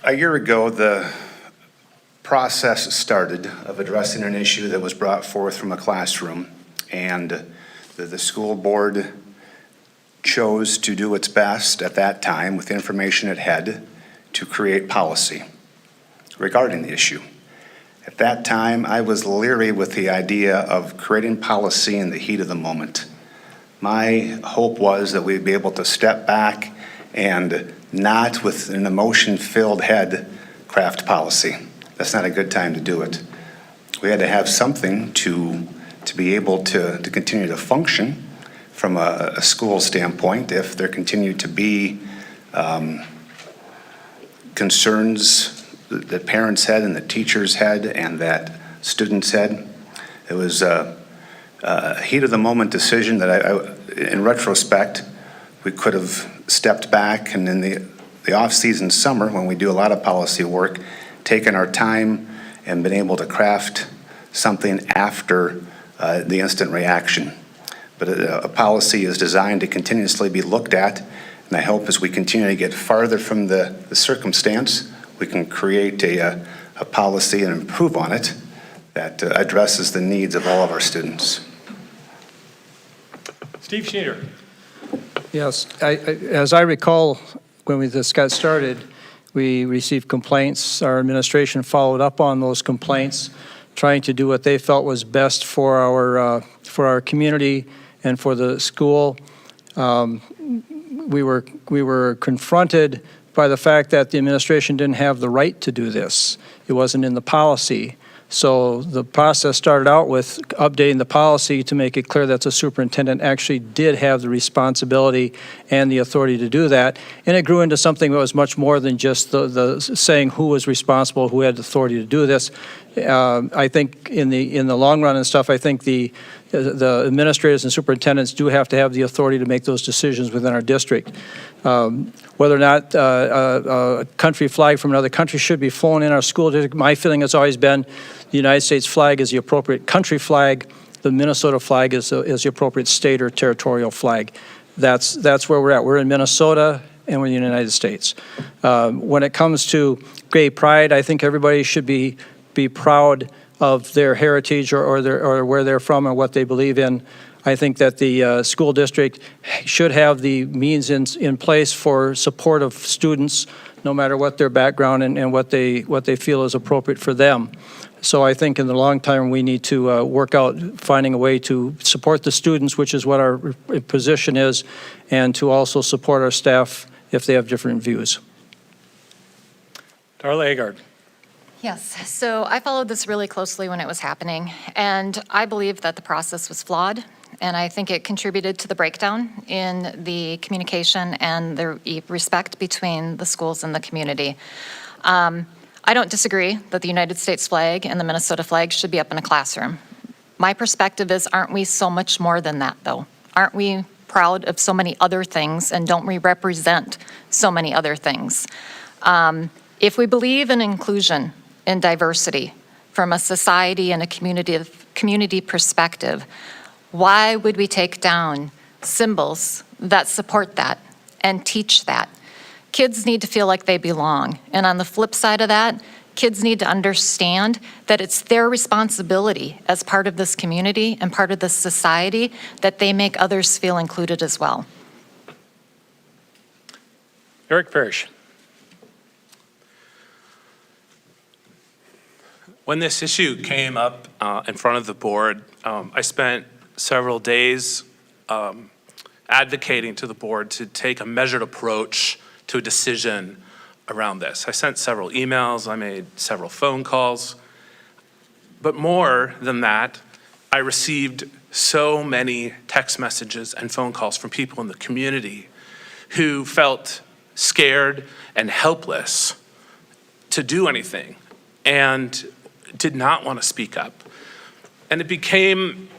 A year ago, the process started of addressing an issue that was brought forth from a classroom, and the school board chose to do its best at that time with the information it had to create policy regarding the issue. At that time, I was leery with the idea of creating policy in the heat of the moment. My hope was that we'd be able to step back and not with an emotion-filled head craft policy. That's not a good time to do it. We had to have something to be able to continue to function from a school standpoint if there continue to be concerns that parents had and that teachers had and that students had. It was a heat of the moment decision that in retrospect, we could have stepped back and in the off-season summer, when we do a lot of policy work, taken our time and been able to craft something after the instant reaction. But a policy is designed to continuously be looked at, and I hope as we continue to get farther from the circumstance, we can create a policy and improve on it that addresses the needs of all of our students. Steve Schneider. Yes, as I recall, when this got started, we received complaints. Our administration followed up on those complaints, trying to do what they felt was best for our community and for the school. We were confronted by the fact that the administration didn't have the right to do this. It wasn't in the policy. So the process started out with updating the policy to make it clear that the superintendent actually did have the responsibility and the authority to do that. And it grew into something that was much more than just the saying who was responsible, who had authority to do this. I think in the long run and stuff, I think the administrators and superintendents do have to have the authority to make those decisions within our district. Whether or not a country flag from another country should be flown in our school district, my feeling has always been the United States flag is the appropriate country flag. The Minnesota flag is the appropriate state or territorial flag. That's where we're at. We're in Minnesota and we're in the United States. When it comes to gay pride, I think everybody should be proud of their heritage or where they're from and what they believe in. I think that the school district should have the means in place for support of students, no matter what their background and what they feel is appropriate for them. So I think in the long term, we need to work out finding a way to support the students, which is what our position is, and to also support our staff if they have different views. Darla Agard. Yes, so I followed this really closely when it was happening, and I believe that the process was flawed, and I think it contributed to the breakdown in the communication and the respect between the schools and the community. I don't disagree that the United States flag and the Minnesota flag should be up in a classroom. My perspective is, aren't we so much more than that, though? Aren't we proud of so many other things, and don't we represent so many other things? If we believe in inclusion and diversity from a society and a community perspective, why would we take down symbols that support that and teach that? Kids need to feel like they belong. And on the flip side of that, kids need to understand that it's their responsibility as part of this community and part of this society that they make others feel included as well. Eric Parrish. When this issue came up in front of the board, I spent several days advocating to the board to take a measured approach to a decision around this. I sent several emails, I made several phone calls, but more than that, I received so many text messages and phone calls from people in the community who felt scared and helpless to do anything and did not want to speak up. And it became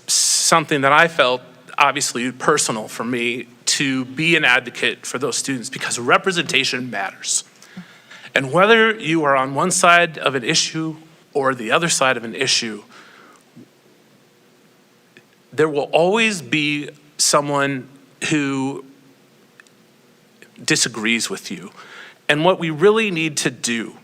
something that I felt obviously personal for me to be an advocate for those students, because representation matters. And whether you are on one side of an issue or the other side of an issue, there will always be someone who disagrees with you. And what we really need to do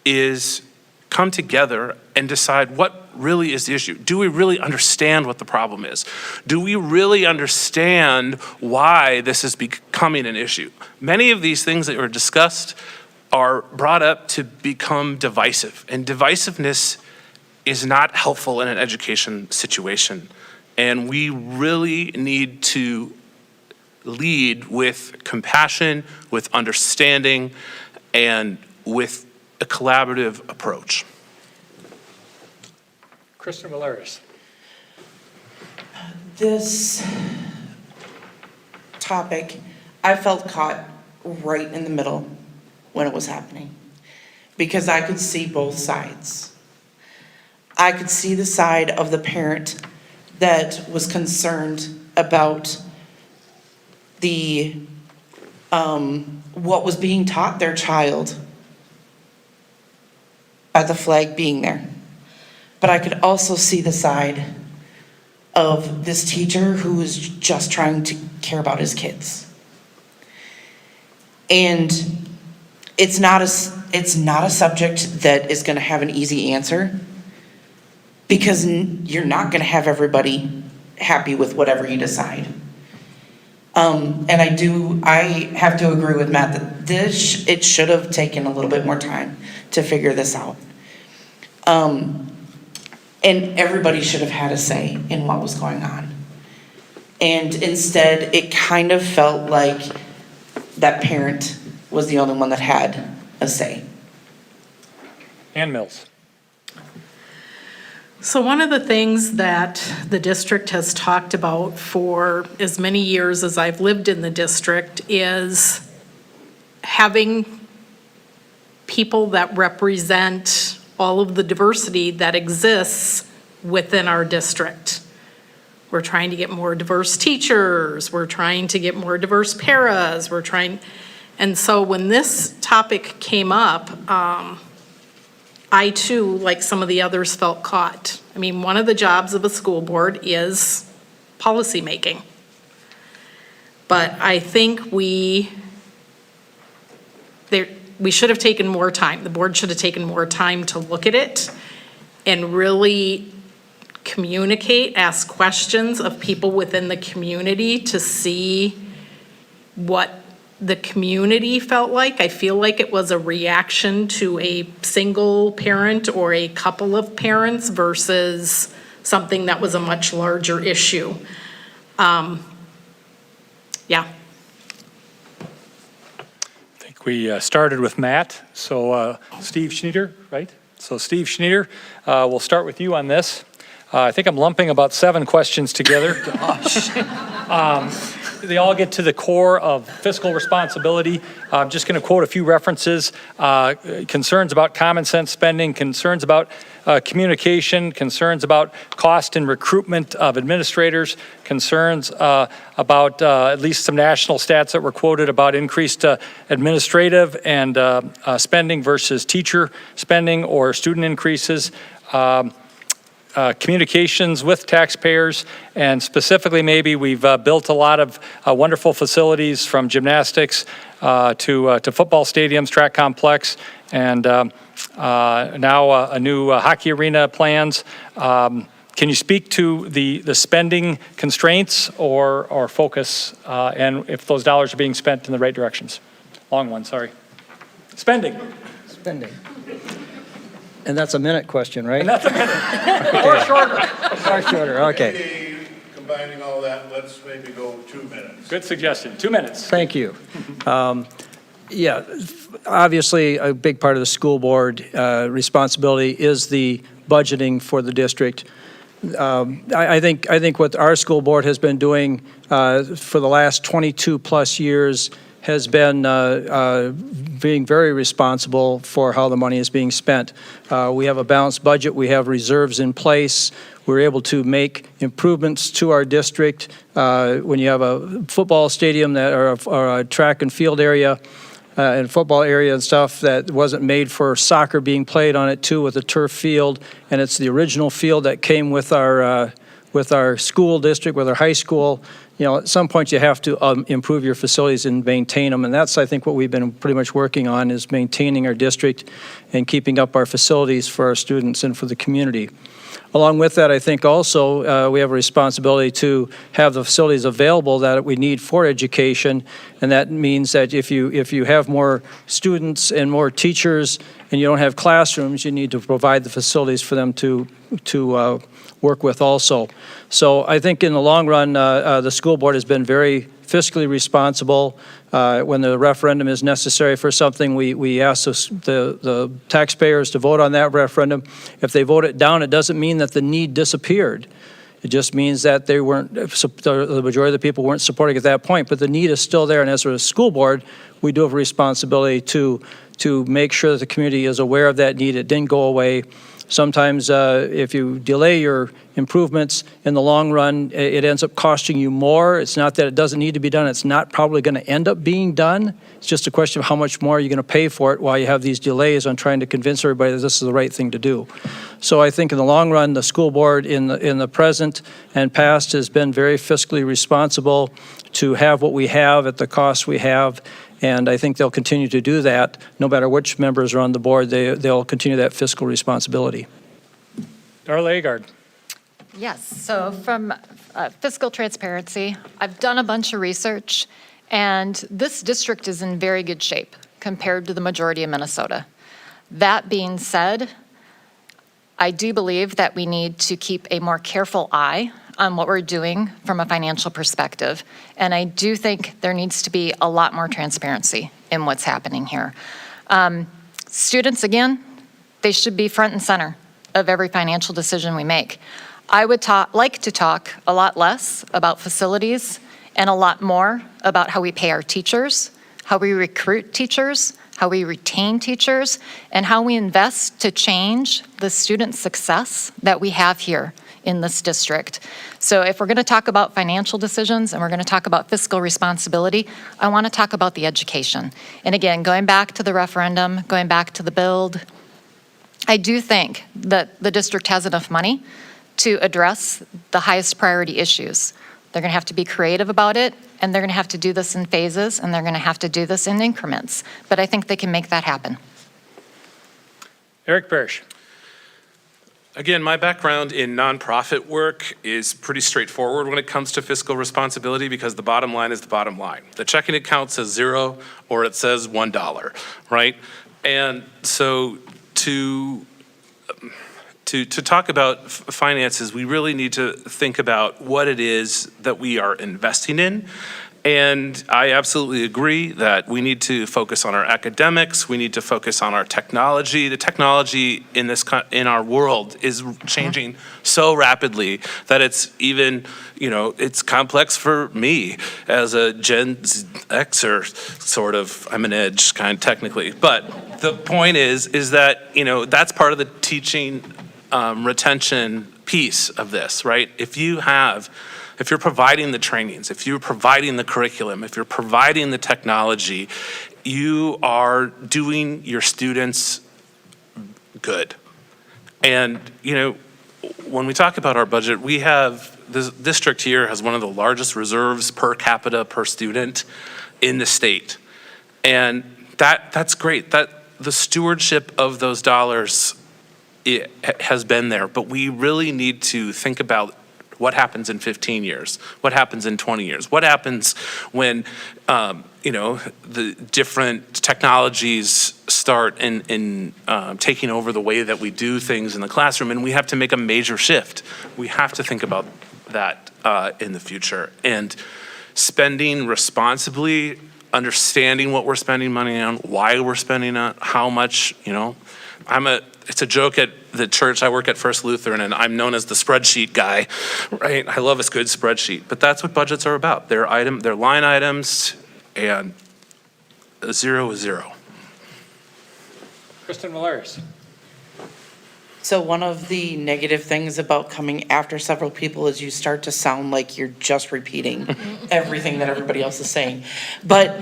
is come together and decide what really is the issue. Do we really understand what the problem is? Do we really understand why this is becoming an issue? Many of these things that were discussed are brought up to become divisive, and divisiveness is not helpful in an education situation. And we really need to lead with compassion, with understanding, and with a collaborative approach. Kristen Valeris. This topic, I felt caught right in the middle when it was happening, because I could see both sides. I could see the side of the parent that was concerned about the, what was being taught their child by the flag being there. But I could also see the side of this teacher who is just trying to care about his kids. And it's not a subject that is going to have an easy answer, because you're not going to have everybody happy with whatever you decide. And I have to agree with Matt that it should have taken a little bit more time to figure this out. And everybody should have had a say in what was going on. And instead, it kind of felt like that parent was the only one that had a say. Ann Mills. So one of the things that the district has talked about for as many years as I've lived in the district is having people that represent all of the diversity that exists within our district. We're trying to get more diverse teachers, we're trying to get more diverse paras, and so when this topic came up, I too, like some of the others, felt caught. I mean, one of the jobs of a school board is policymaking. But I think we should have taken more time. The board should have taken more time to look at it and really communicate, ask questions of people within the community to see what the community felt like. I feel like it was a reaction to a single parent or a couple of parents versus something that was a much larger issue. Yeah. I think we started with Matt, so Steve Schneider, right? So Steve Schneider, we'll start with you on this. I think I'm lumping about 7 questions together. They all get to the core of fiscal responsibility. I'm just going to quote a few references. Concerns about common sense spending, concerns about communication, concerns about cost and recruitment of administrators, concerns about at least some national stats that were quoted about increased administrative and spending versus teacher spending or student increases. Communications with taxpayers, and specifically maybe we've built a lot of wonderful facilities from gymnastics to football stadiums, track complex, and now a new hockey arena plans. Can you speak to the spending constraints or focus and if those dollars are being spent in the right directions? Long one, sorry. Spending. And that's a minute question, right? And that's a minute. Or shorter. Or shorter, okay. Maybe combining all that, let's maybe go 2 minutes. Good suggestion. 2 minutes. Thank you. Yeah, obviously, a big part of the school board responsibility is the budgeting for the district. I think what our school board has been doing for the last 22-plus years has been being very responsible for how the money is being spent. We have a balanced budget. We have reserves in place. We're able to make improvements to our district. When you have a football stadium or a track and field area and football area and stuff that wasn't made for soccer being played on it too, with a turf field, and it's the original field that came with our school district, with our high school, at some point you have to improve your facilities and maintain them. And that's, I think, what we've been pretty much working on, is maintaining our district and keeping up our facilities for our students and for the community. Along with that, I think also we have a responsibility to have the facilities available that we need for education, and that means that if you have more students and more teachers and you don't have classrooms, you need to provide the facilities for them to work with also. So I think in the long run, the school board has been very fiscally responsible. When the referendum is necessary for something, we ask the taxpayers to vote on that referendum. If they vote it down, it doesn't mean that the need disappeared. It just means that they weren't, the majority of the people weren't supporting at that point, but the need is still there. And as a school board, we do have a responsibility to make sure that the community is aware of that need. It didn't go away. Sometimes if you delay your improvements in the long run, it ends up costing you more. It's not that it doesn't need to be done. It's not probably going to end up being done. It's just a question of how much more you're going to pay for it while you have these delays on trying to convince everybody that this is the right thing to do. So I think in the long run, the school board in the present and past has been very fiscally responsible to have what we have at the cost we have. And I think they'll continue to do that. No matter which members are on the board, they'll continue that fiscal responsibility. Darla Agard. Yes, so from fiscal transparency, I've done a bunch of research, and this district is in very good shape compared to the majority of Minnesota. That being said, I do believe that we need to keep a more careful eye on what we're doing from a financial perspective. And I do think there needs to be a lot more transparency in what's happening here. Students, again, they should be front and center of every financial decision we make. I would like to talk a lot less about facilities and a lot more about how we pay our teachers, how we recruit teachers, how we retain teachers, and how we invest to change the student success that we have here in this district. So if we're going to talk about financial decisions and we're going to talk about fiscal responsibility, I want to talk about the education. And again, going back to the referendum, going back to the build, I do think that the district has enough money to address the highest priority issues. They're going to have to be creative about it, and they're going to have to do this in phases, and they're going to have to do this in increments. But I think they can make that happen. Eric Parrish. Again, my background in nonprofit work is pretty straightforward when it comes to fiscal responsibility, because the bottom line is the bottom line. The checking account says $0 or it says $1, right? And so to talk about finances, we really need to think about what it is that we are investing in. And I absolutely agree that we need to focus on our academics. We need to focus on our technology. The technology in our world is changing so rapidly that it's even, it's complex for me as a Gen Xer, sort of. I'm an edge kind technically. But the point is that, that's part of the teaching retention piece of this, right? If you're providing the trainings, if you're providing the curriculum, if you're providing the technology, you are doing your students good. And, when we talk about our budget, we have, this district here has one of the largest reserves per capita per student in the state. And that's great. That the stewardship of those dollars, it has been there, but we really need to think about what happens in 15 years, what happens in 20 years, what happens when, the different technologies start in taking over the way that we do things in the classroom, and we have to make a major shift. We have to think about that in the future. And spending responsibly, understanding what we're spending money on, why we're spending it, how much, it's a joke at the church. I work at First Lutheran, and I'm known as the spreadsheet guy, right? I love a good spreadsheet, but that's what budgets are about. They're line items, and a zero is zero. Kristen Valeris. So one of the negative things about coming after several people is you start to sound like you're just repeating everything that everybody else is saying. But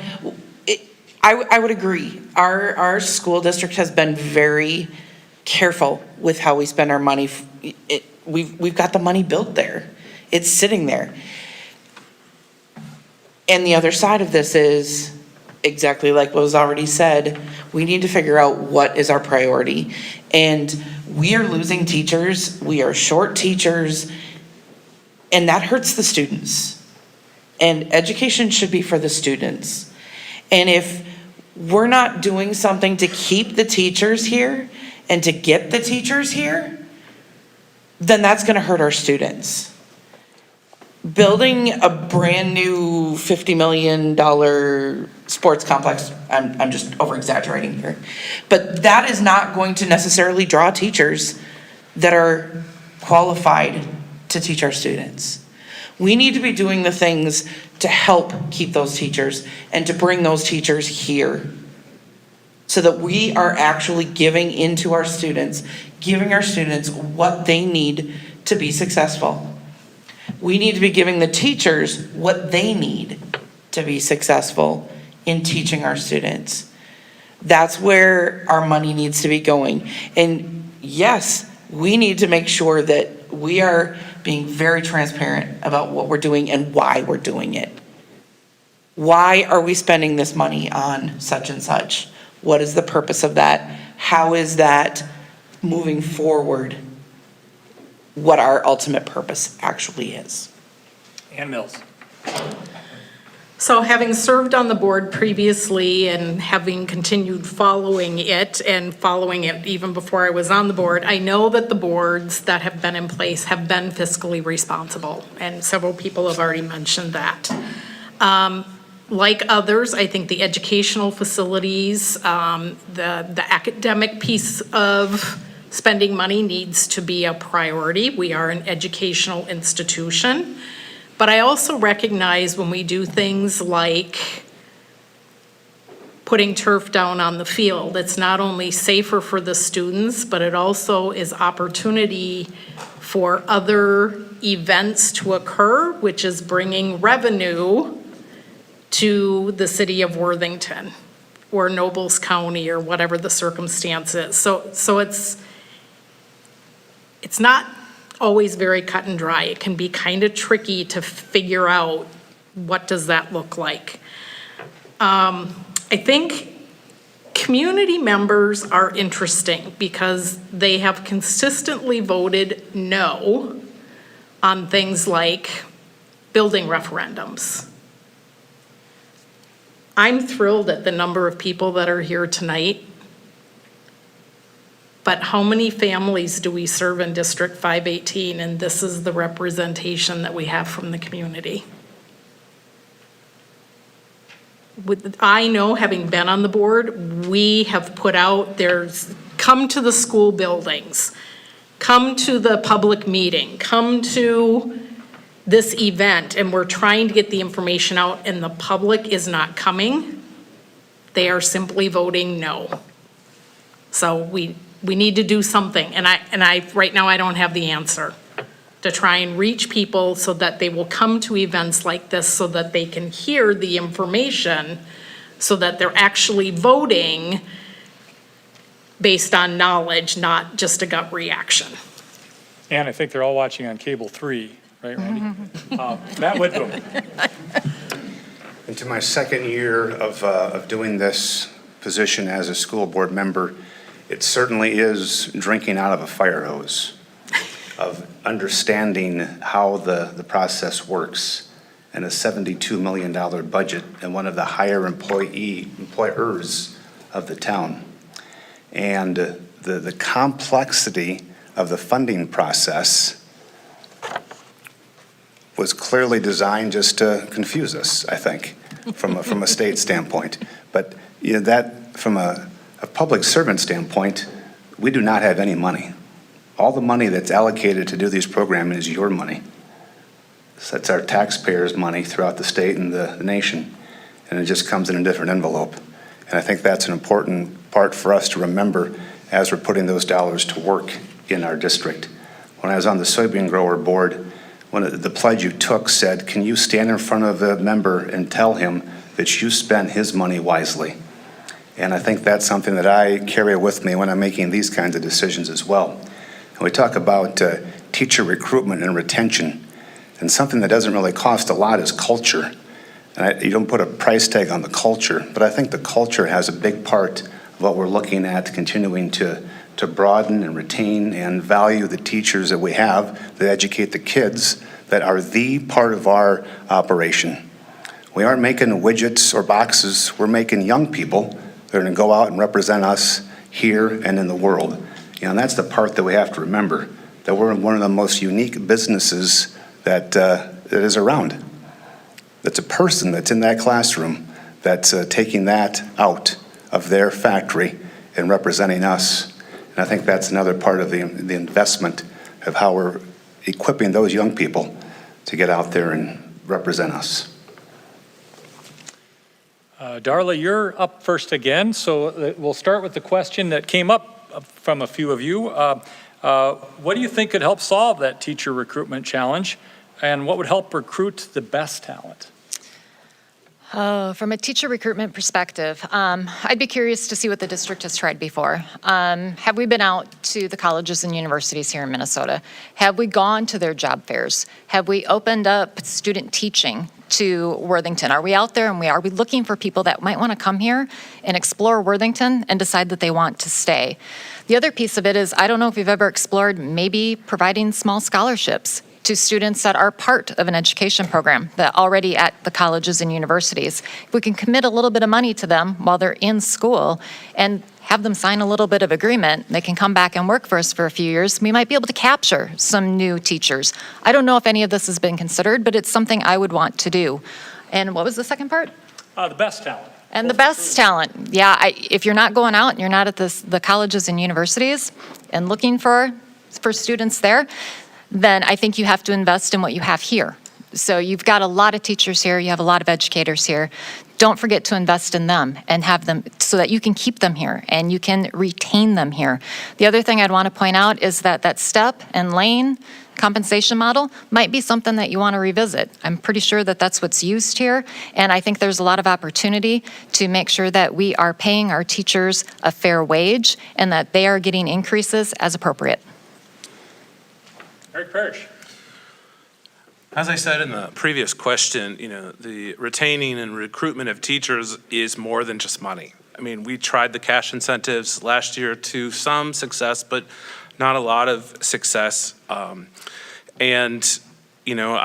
I would agree. Our school district has been very careful with how we spend our money. We've got the money built there. It's sitting there. And the other side of this is exactly like what was already said. We need to figure out what is our priority. And we are losing teachers. We are short teachers. And that hurts the students. And education should be for the students. And if we're not doing something to keep the teachers here and to get the teachers here, then that's going to hurt our students. Building a brand new $50 million sports complex, I'm just over exaggerating here, but that is not going to necessarily draw teachers that are qualified to teach our students. We need to be doing the things to help keep those teachers and to bring those teachers here so that we are actually giving into our students, giving our students what they need to be successful. We need to be giving the teachers what they need to be successful in teaching our students. That's where our money needs to be going. And yes, we need to make sure that we are being very transparent about what we're doing and why we're doing it. Why are we spending this money on such and such? What is the purpose of that? How is that moving forward? What our ultimate purpose actually is. Ann Mills. So having served on the board previously and having continued following it and following it even before I was on the board, I know that the boards that have been in place have been fiscally responsible, and several people have already mentioned that. Like others, I think the educational facilities, the academic piece of spending money needs to be a priority. We are an educational institution. But I also recognize when we do things like putting turf down on the field, it's not only safer for the students, but it also is opportunity for other events to occur, which is bringing revenue to the city of Worthington or Nobles County or whatever the circumstance is. So it's not always very cut and dry. It can be kind of tricky to figure out what does that look like. I think community members are interesting because they have consistently voted no on things like building referendums. I'm thrilled at the number of people that are here tonight. But how many families do we serve in District 518? And this is the representation that we have from the community. I know, having been on the board, we have put out, come to the school buildings, come to the public meeting, come to this event, and we're trying to get the information out, and the public is not coming. They are simply voting no. So we need to do something, and I right now I don't have the answer to try and reach people so that they will come to events like this so that they can hear the information, so that they're actually voting based on knowledge, not just a gut reaction. And I think they're all watching on Cable 3, right, Randy? Matt Whitboom. Into my second year of doing this position as a school board member, it certainly is drinking out of a fire hose, of understanding how the process works, and a $72 million budget and one of the higher employers of the town. And the complexity of the funding process was clearly designed just to confuse us, I think, from a state standpoint. But you know, that from a public servant standpoint, we do not have any money. All the money that's allocated to do these programs is your money. So that's our taxpayers' money throughout the state and the nation, and it just comes in a different envelope. And I think that's an important part for us to remember as we're putting those dollars to work in our district. When I was on the soybean grower board, one of the pledge you took said, can you stand in front of a member and tell him that you spent his money wisely? And I think that's something that I carry with me when I'm making these kinds of decisions as well. And we talk about teacher recruitment and retention, and something that doesn't really cost a lot is culture. And you don't put a price tag on the culture, but I think the culture has a big part of what we're looking at, continuing to broaden and retain and value the teachers that we have that educate the kids that are the part of our operation. We aren't making widgets or boxes, we're making young people that are going to go out and represent us here and in the world. And that's the part that we have to remember, that we're one of the most unique businesses that is around. That's a person that's in that classroom that's taking that out of their factory and representing us. And I think that's another part of the investment of how we're equipping those young people to get out there and represent us. Darla, you're up first again, so we'll start with the question that came up from a few of you. What do you think could help solve that teacher recruitment challenge, and what would help recruit the best talent? From a teacher recruitment perspective, I'd be curious to see what the district has tried before. Have we been out to the colleges and universities here in Minnesota? Have we gone to their job fairs? Have we opened up student teaching to Worthington? Are we out there and are we looking for people that might want to come here and explore Worthington and decide that they want to stay? The other piece of it is, I don't know if you've ever explored maybe providing small scholarships to students that are part of an education program that already at the colleges and universities. If we can commit a little bit of money to them while they're in school and have them sign a little bit of agreement, they can come back and work for us for a few years, we might be able to capture some new teachers. I don't know if any of this has been considered, but it's something I would want to do. And what was the second part? The best talent. And the best talent, yeah, if you're not going out and you're not at the colleges and universities and looking for students there, then I think you have to invest in what you have here. So you've got a lot of teachers here, you have a lot of educators here. Don't forget to invest in them and have them so that you can keep them here and you can retain them here. The other thing I'd want to point out is that step and lane compensation model might be something that you want to revisit. I'm pretty sure that that's what's used here, and I think there's a lot of opportunity to make sure that we are paying our teachers a fair wage and that they are getting increases as appropriate. Eric Parrish. As I said in the previous question, the retaining and recruitment of teachers is more than just money. I mean, we tried the cash incentives last year to some success, but not a lot of success.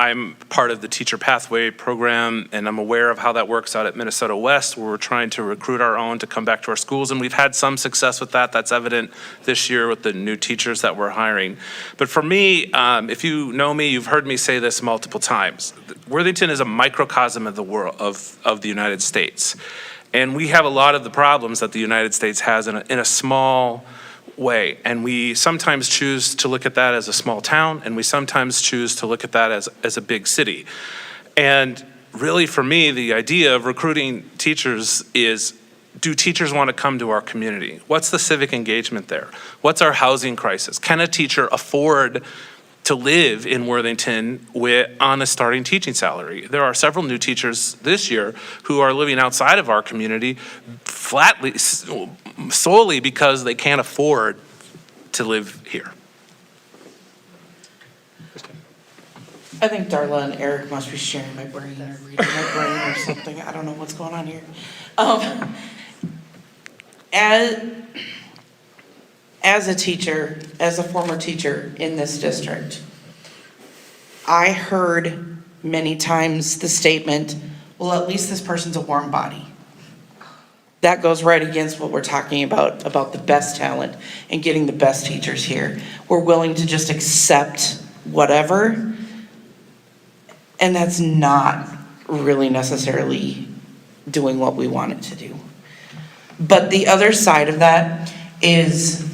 I'm part of the Teacher Pathway program, and I'm aware of how that works out at Minnesota West, where we're trying to recruit our own to come back to our schools, and we've had some success with that. That's evident this year with the new teachers that we're hiring. But for me, if you know me, you've heard me say this multiple times. Worthington is a microcosm of the world, of the United States. And we have a lot of the problems that the United States has in a small way, and we sometimes choose to look at that as a small town, and we sometimes choose to look at that as a big city. And really, for me, the idea of recruiting teachers is, do teachers want to come to our community? What's the civic engagement there? What's our housing crisis? Can a teacher afford to live in Worthington on a starting teaching salary? There are several new teachers this year who are living outside of our community flatly, solely because they can't afford to live here. I think Darla and Eric must be sharing my brain or reading my brain or something. I don't know what's going on here. As a teacher, as a former teacher in this district, I heard many times the statement, well, at least this person's a warm body. That goes right against what we're talking about the best talent and getting the best teachers here. We're willing to just accept whatever, and that's not really necessarily doing what we want it to do. But the other side of that is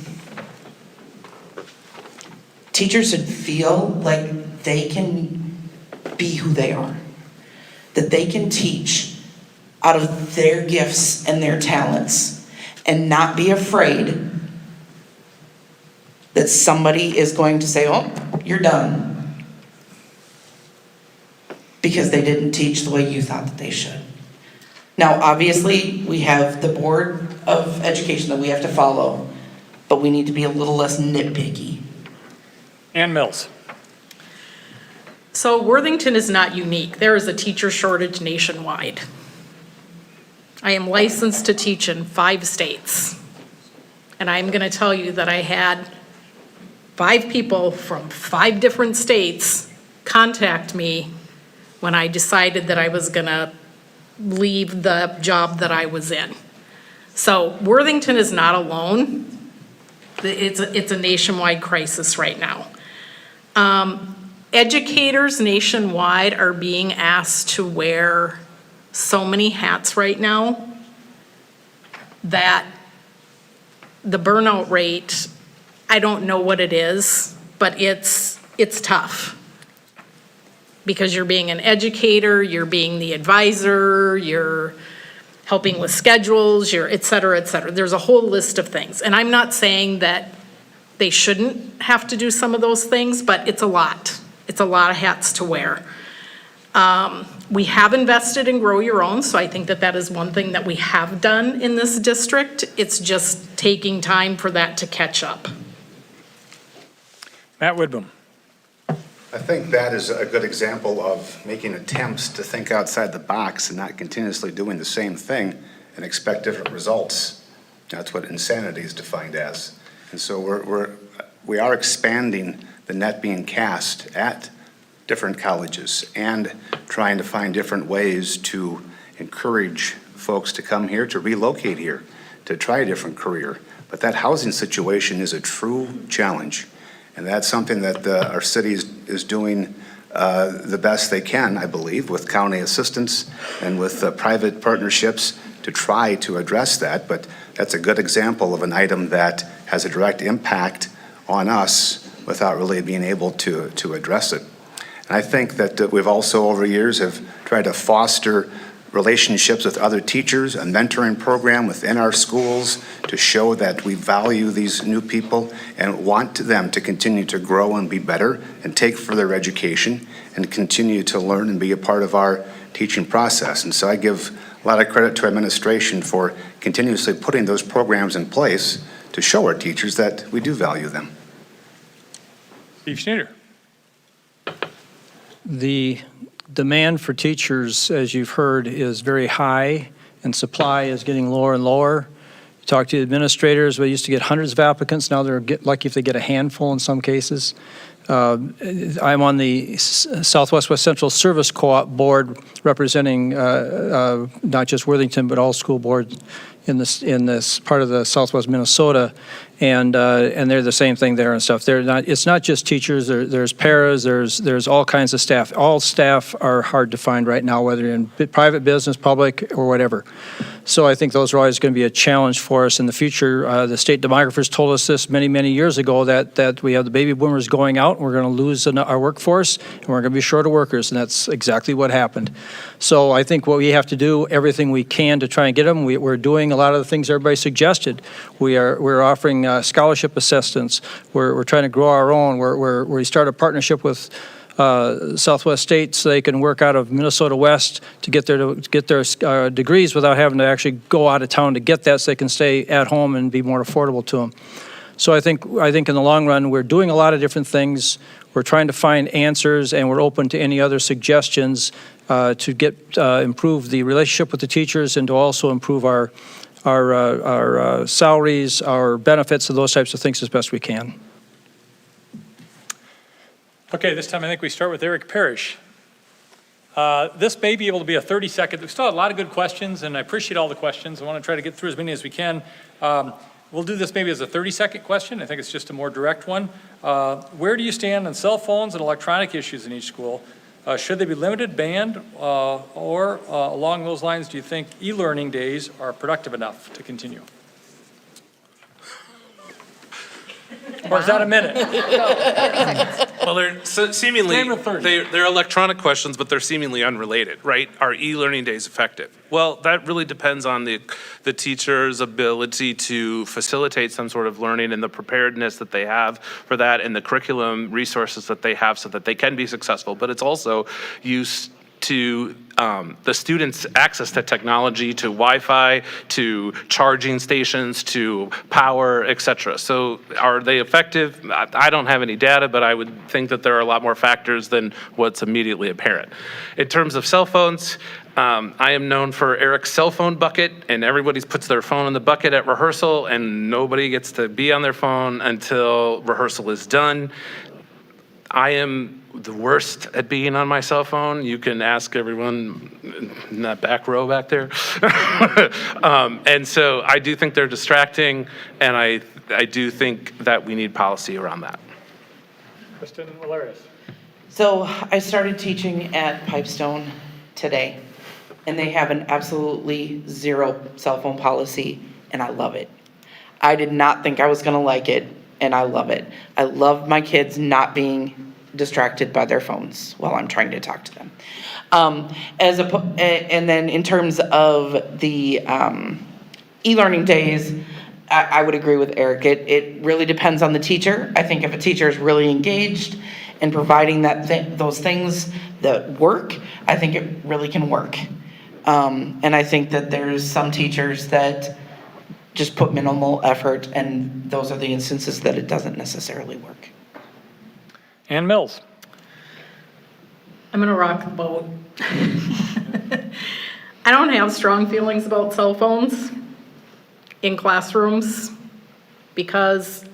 teachers should feel like they can be who they are, that they can teach out of their gifts and their talents and not be afraid that somebody is going to say, oh, you're done, because they didn't teach the way you thought that they should. Now, obviously, we have the Board of Education that we have to follow, but we need to be a little less nitpicky. Ann Mills. So Worthington is not unique. There is a teacher shortage nationwide. I am licensed to teach in 5 states. And I'm going to tell you that I had 5 people from 5 different states contact me when I decided that I was going to leave the job that I was in. So Worthington is not alone. It's a nationwide crisis right now. Educators nationwide are being asked to wear so many hats right now that the burnout rate, I don't know what it is, but it's tough. Because you're being an educator, you're being the advisor, you're helping with schedules, you're et cetera, et cetera. There's a whole list of things. And I'm not saying that they shouldn't have to do some of those things, but it's a lot. It's a lot of hats to wear. We have invested in Grow Your Own, so I think that that is one thing that we have done in this district. It's just taking time for that to catch up. Matt Widbom. I think that is a good example of making attempts to think outside the box and not continuously doing the same thing and expect different results. That's what insanity is defined as. And so we are expanding the net being cast at different colleges and trying to find different ways to encourage folks to come here, to relocate here, to try a different career. But that housing situation is a true challenge. And that's something that our city is doing the best they can, I believe, with county assistance and with private partnerships to try to address that. But that's a good example of an item that has a direct impact on us without really being able to address it. And I think that we've also over years have tried to foster relationships with other teachers, a mentoring program within our schools to show that we value these new people and want them to continue to grow and be better and take further education and continue to learn and be a part of our teaching process. And so I give a lot of credit to our administration for continuously putting those programs in place to show our teachers that we do value them. Steve Schneider. The demand for teachers, as you've heard, is very high, and supply is getting lower and lower. You talk to the administrators, we used to get hundreds of applicants, now they're lucky if they get a handful in some cases. I'm on the Southwest West Central Service Co-op Board representing not just Worthington, but all school boards in this part of the Southwest Minnesota, and they're the same thing there and stuff. It's not just teachers. There's paras. There's all kinds of staff. All staff are hard to find right now, whether in private business, public, or whatever. So I think those are always going to be a challenge for us in the future. The state demographers told us this many years ago that we have the baby boomers going out, and we're going to lose our workforce, and we're going to be short of workers, and that's exactly what happened. So I think what we have to do, everything we can to try and get them. We're doing a lot of the things everybody suggested. We're offering scholarship assistance. We're trying to grow our own. We start a partnership with Southwest State so they can work out of Minnesota West to get their degrees without having to actually go out of town to get that, so they can stay at home and be more affordable to them. So I think in the long run, we're doing a lot of different things. We're trying to find answers, and we're open to any other suggestions to improve the relationship with the teachers and to also improve our salaries, our benefits, and those types of things as best we can. Okay, this time I think we start with Eric Parrish. This may be able to be a 30-second. We still have a lot of good questions, and I appreciate all the questions. I want to try to get through as many as we can. We'll do this maybe as a 30-second question. I think it's just a more direct one. Where do you stand on cell phones and electronic issues in each school? Should they be limited, banned, or along those lines, do you think e-learning days are productive enough to continue? Or is that a minute? Well, they're seemingly, Name of 30. they're electronic questions, but they're seemingly unrelated, right? Are e-learning days effective? Well, that really depends on the teacher's ability to facilitate some sort of learning and the preparedness that they have for that and the curriculum resources that they have so that they can be successful. But it's also you to the students' access to technology, to Wi-Fi, to charging stations, to power, et cetera. So are they effective? I don't have any data, but I would think that there are a lot more factors than what's immediately apparent. In terms of cell phones, I am known for Eric's cell phone bucket, and everybody puts their phone in the bucket at rehearsal, and nobody gets to be on their phone until rehearsal is done. I am the worst at being on my cell phone. You can ask everyone in that back row back there. And so I do think they're distracting, and I do think that we need policy around that. Kristen Valerius. So I started teaching at Pipestone today, and they have an absolutely zero cell phone policy, and I love it. I did not think I was gonna like it, and I love it. I love my kids not being distracted by their phones while I'm trying to talk to them. And then in terms of the e-learning days, I would agree with Eric. It really depends on the teacher. I think if a teacher is really engaged in providing those things that work, I think it really can work. And I think that there's some teachers that just put minimal effort, and those are the instances that it doesn't necessarily work. Ann Mills. I'm gonna rock the boat. I don't have strong feelings about cell phones in classrooms because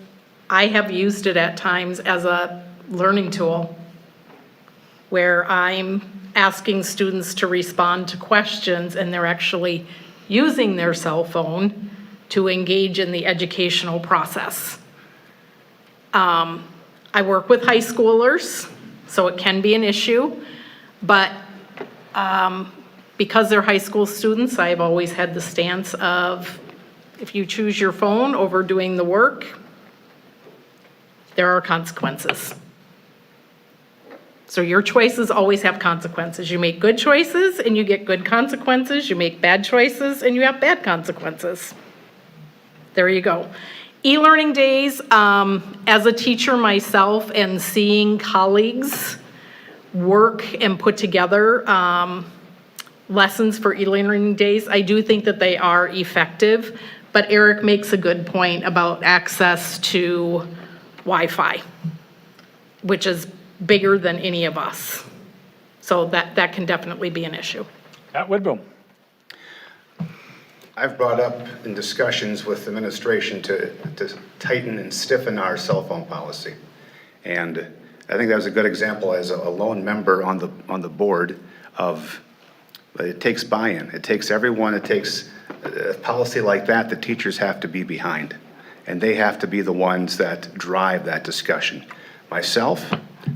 I have used it at times as a learning tool where I'm asking students to respond to questions and they're actually using their cell phone to engage in the educational process. I work with high schoolers, so it can be an issue, but because they're high school students, I've always had the stance of if you choose your phone over doing the work, there are consequences. So your choices always have consequences. You make good choices and you get good consequences. You make bad choices and you have bad consequences. There you go. E-learning days, as a teacher myself and seeing colleagues work and put together lessons for e-learning days, I do think that they are effective, but Eric makes a good point about access to Wi-Fi, which is bigger than any of us. So that can definitely be an issue. Pat Woodboom. I've brought up in discussions with administration to tighten and stiffen our cell phone policy. And I think that was a good example as a lone member on the board of, it takes buy-in. It takes everyone, it takes a policy like that, the teachers have to be behind. And they have to be the ones that drive that discussion. Myself,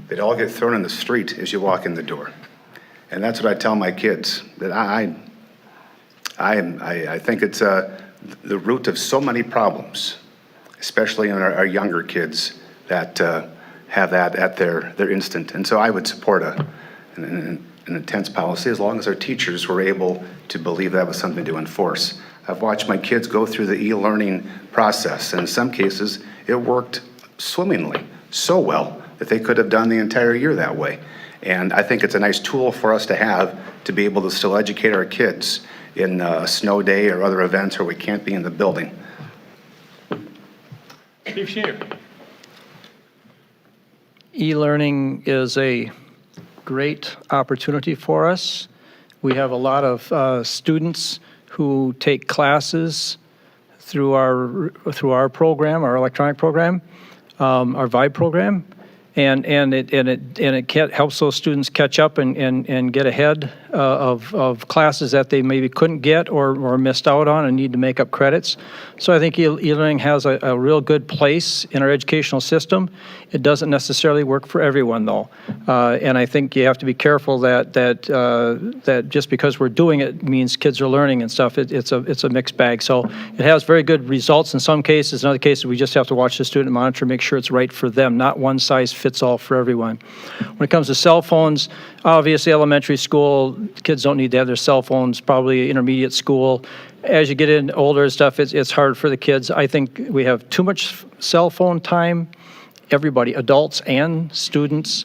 they'd all get thrown in the street as you walk in the door. And that's what I tell my kids, that I think it's the root of so many problems, especially in our younger kids that have that at their instant. And so I would support an intense policy as long as our teachers were able to believe that was something to enforce. I've watched my kids go through the e-learning process, and in some cases, it worked swimmingly, so well that they could have done the entire year that way. And I think it's a nice tool for us to have to be able to still educate our kids in a snow day or other events where we can't be in the building. Steve Shear. E-learning is a great opportunity for us. We have a lot of students who take classes through our program, our electronic program, our VIBE program, and it helps those students catch up and get ahead of classes that they maybe couldn't get or missed out on and need to make up credits. So I think e-learning has a real good place in our educational system. It doesn't necessarily work for everyone, though, and I think you have to be careful that just because we're doing it means kids are learning and stuff. It's a mixed bag. So it has very good results in some cases. In other cases, we just have to watch the student, monitor, make sure it's right for them, not one size fits all for everyone. When it comes to cell phones, obviously elementary school, kids don't need to have their cell phones, probably intermediate school. As you get in older stuff, it's hard for the kids. I think we have too much cell phone time, everybody, adults and students.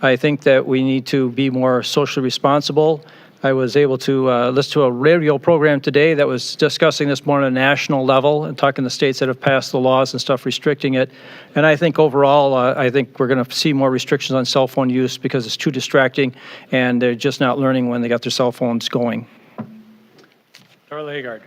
I think that we need to be more socially responsible. I was able to listen to a radio program today that was discussing this more on a national level and talking to states that have passed the laws and stuff restricting it. And I think overall, I think we're going to see more restrictions on cell phone use because it's too distracting and they're just not learning when they got their cell phones going. Darla Haggard.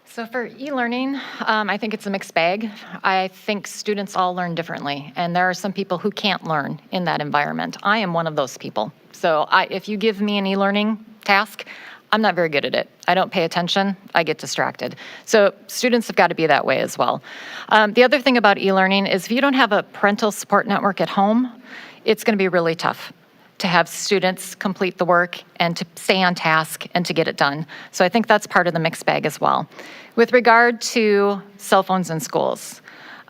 So for e-learning, I think it's a mixed bag. I think students all learn differently, and there are some people who can't learn in that environment. I am one of those people. So if you give me an e-learning task, I'm not very good at it. I don't pay attention. I get distracted. So students have got to be that way as well. The other thing about e-learning is if you don't have a parental support network at home, it's going to be really tough to have students complete the work and to stay on task and to get it done. So I think that's part of the mixed bag as well. With regard to cell phones in schools,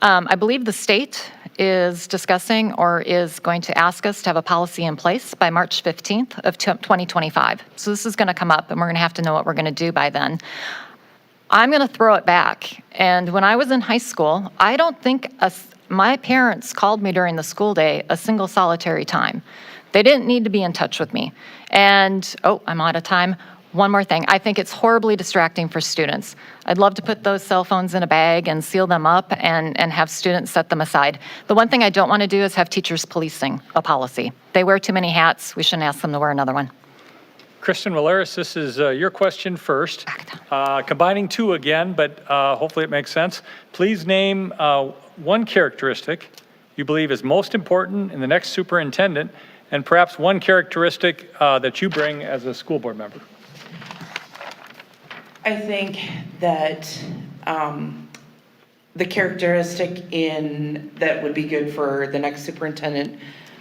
I believe the state is discussing or is going to ask us to have a policy in place by March 15th of 2025. So this is going to come up and we're going to have to know what we're going to do by then. I'm going to throw it back. And when I was in high school, I don't think my parents called me during the school day a single solitary time. They didn't need to be in touch with me. And, I'm out of time. One more thing. I think it's horribly distracting for students. I'd love to put those cell phones in a bag and seal them up and have students set them aside. The one thing I don't want to do is have teachers policing a policy. They wear too many hats. We shouldn't ask them to wear another one. Kristen Valeris, this is your question first. Combining two again, but hopefully it makes sense. Please name one characteristic you believe is most important in the next superintendent, and perhaps one characteristic that you bring as a school board member. I think that the characteristic that would be good for the next superintendent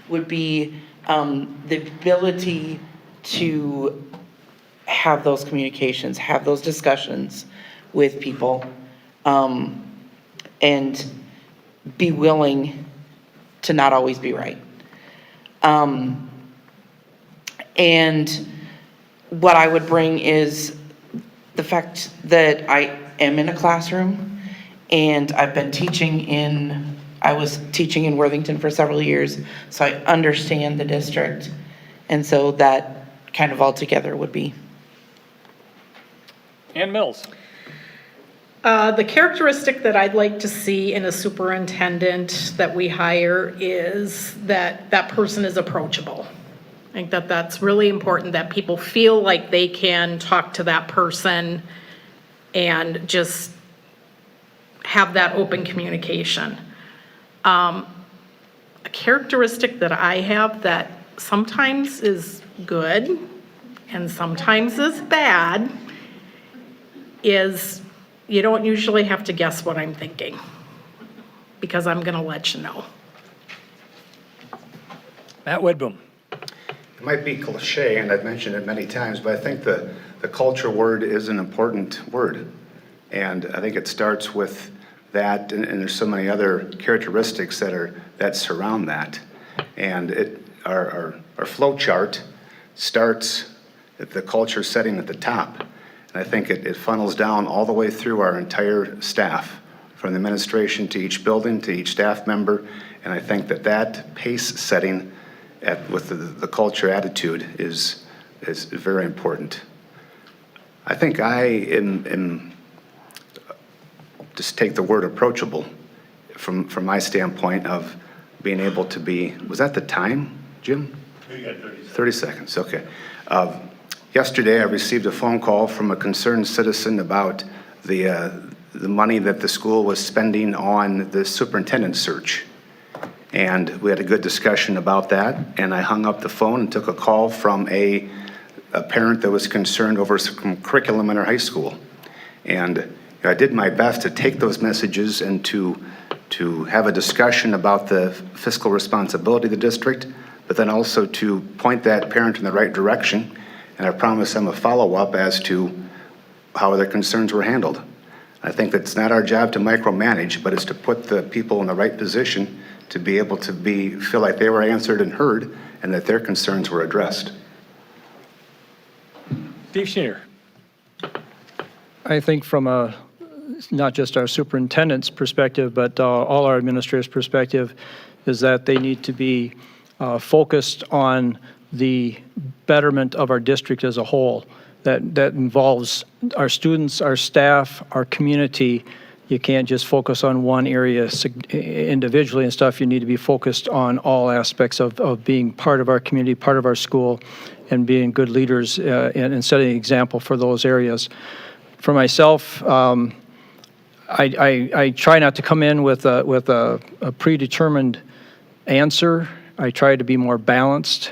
would be the ability to have those communications, have those discussions with people, and be willing to not always be right. And what I would bring is the fact that I am in a classroom and I was teaching in Worthington for several years, so I understand the district. And so that kind of all together would be. Ann Mills. The characteristic that I'd like to see in a superintendent that we hire is that that person is approachable. I think that that's really important, that people feel like they can talk to that person and just have that open communication. A characteristic that I have that sometimes is good and sometimes is bad is you don't usually have to guess what I'm thinking, because I'm going to let you know. Matt Wedboom. It might be cliche, and I've mentioned it many times, but I think the culture word is an important word. And I think it starts with that, and there's so many other characteristics that surround that. And our flow chart starts at the culture setting at the top. And I think it funnels down all the way through our entire staff, from the administration to each building to each staff member. And I think that pace setting with the culture attitude is very important. I think I am just take the word approachable from my standpoint of being able to be, was that the time, Jim? You got 30 seconds. 30 seconds, okay. Yesterday, I received a phone call from a concerned citizen about the money that the school was spending on the superintendent search. And we had a good discussion about that, and I hung up the phone and took a call from a parent that was concerned over some curriculum in her high school. And I did my best to take those messages and to have a discussion about the fiscal responsibility of the district, but then also to point that parent in the right direction. And I promised them a follow-up as to how their concerns were handled. I think that it's not our job to micromanage, but it's to put the people in the right position to be able to feel like they were answered and heard, and that their concerns were addressed. Steve Schneider. I think from not just our superintendent's perspective, but all our administrators' perspective, is that they need to be focused on the betterment of our district as a whole. That involves our students, our staff, our community. You can't just focus on one area individually and stuff. You need to be focused on all aspects of being part of our community, part of our school, and being good leaders and setting an example for those areas. For myself, I try not to come in with a predetermined answer. I try to be more balanced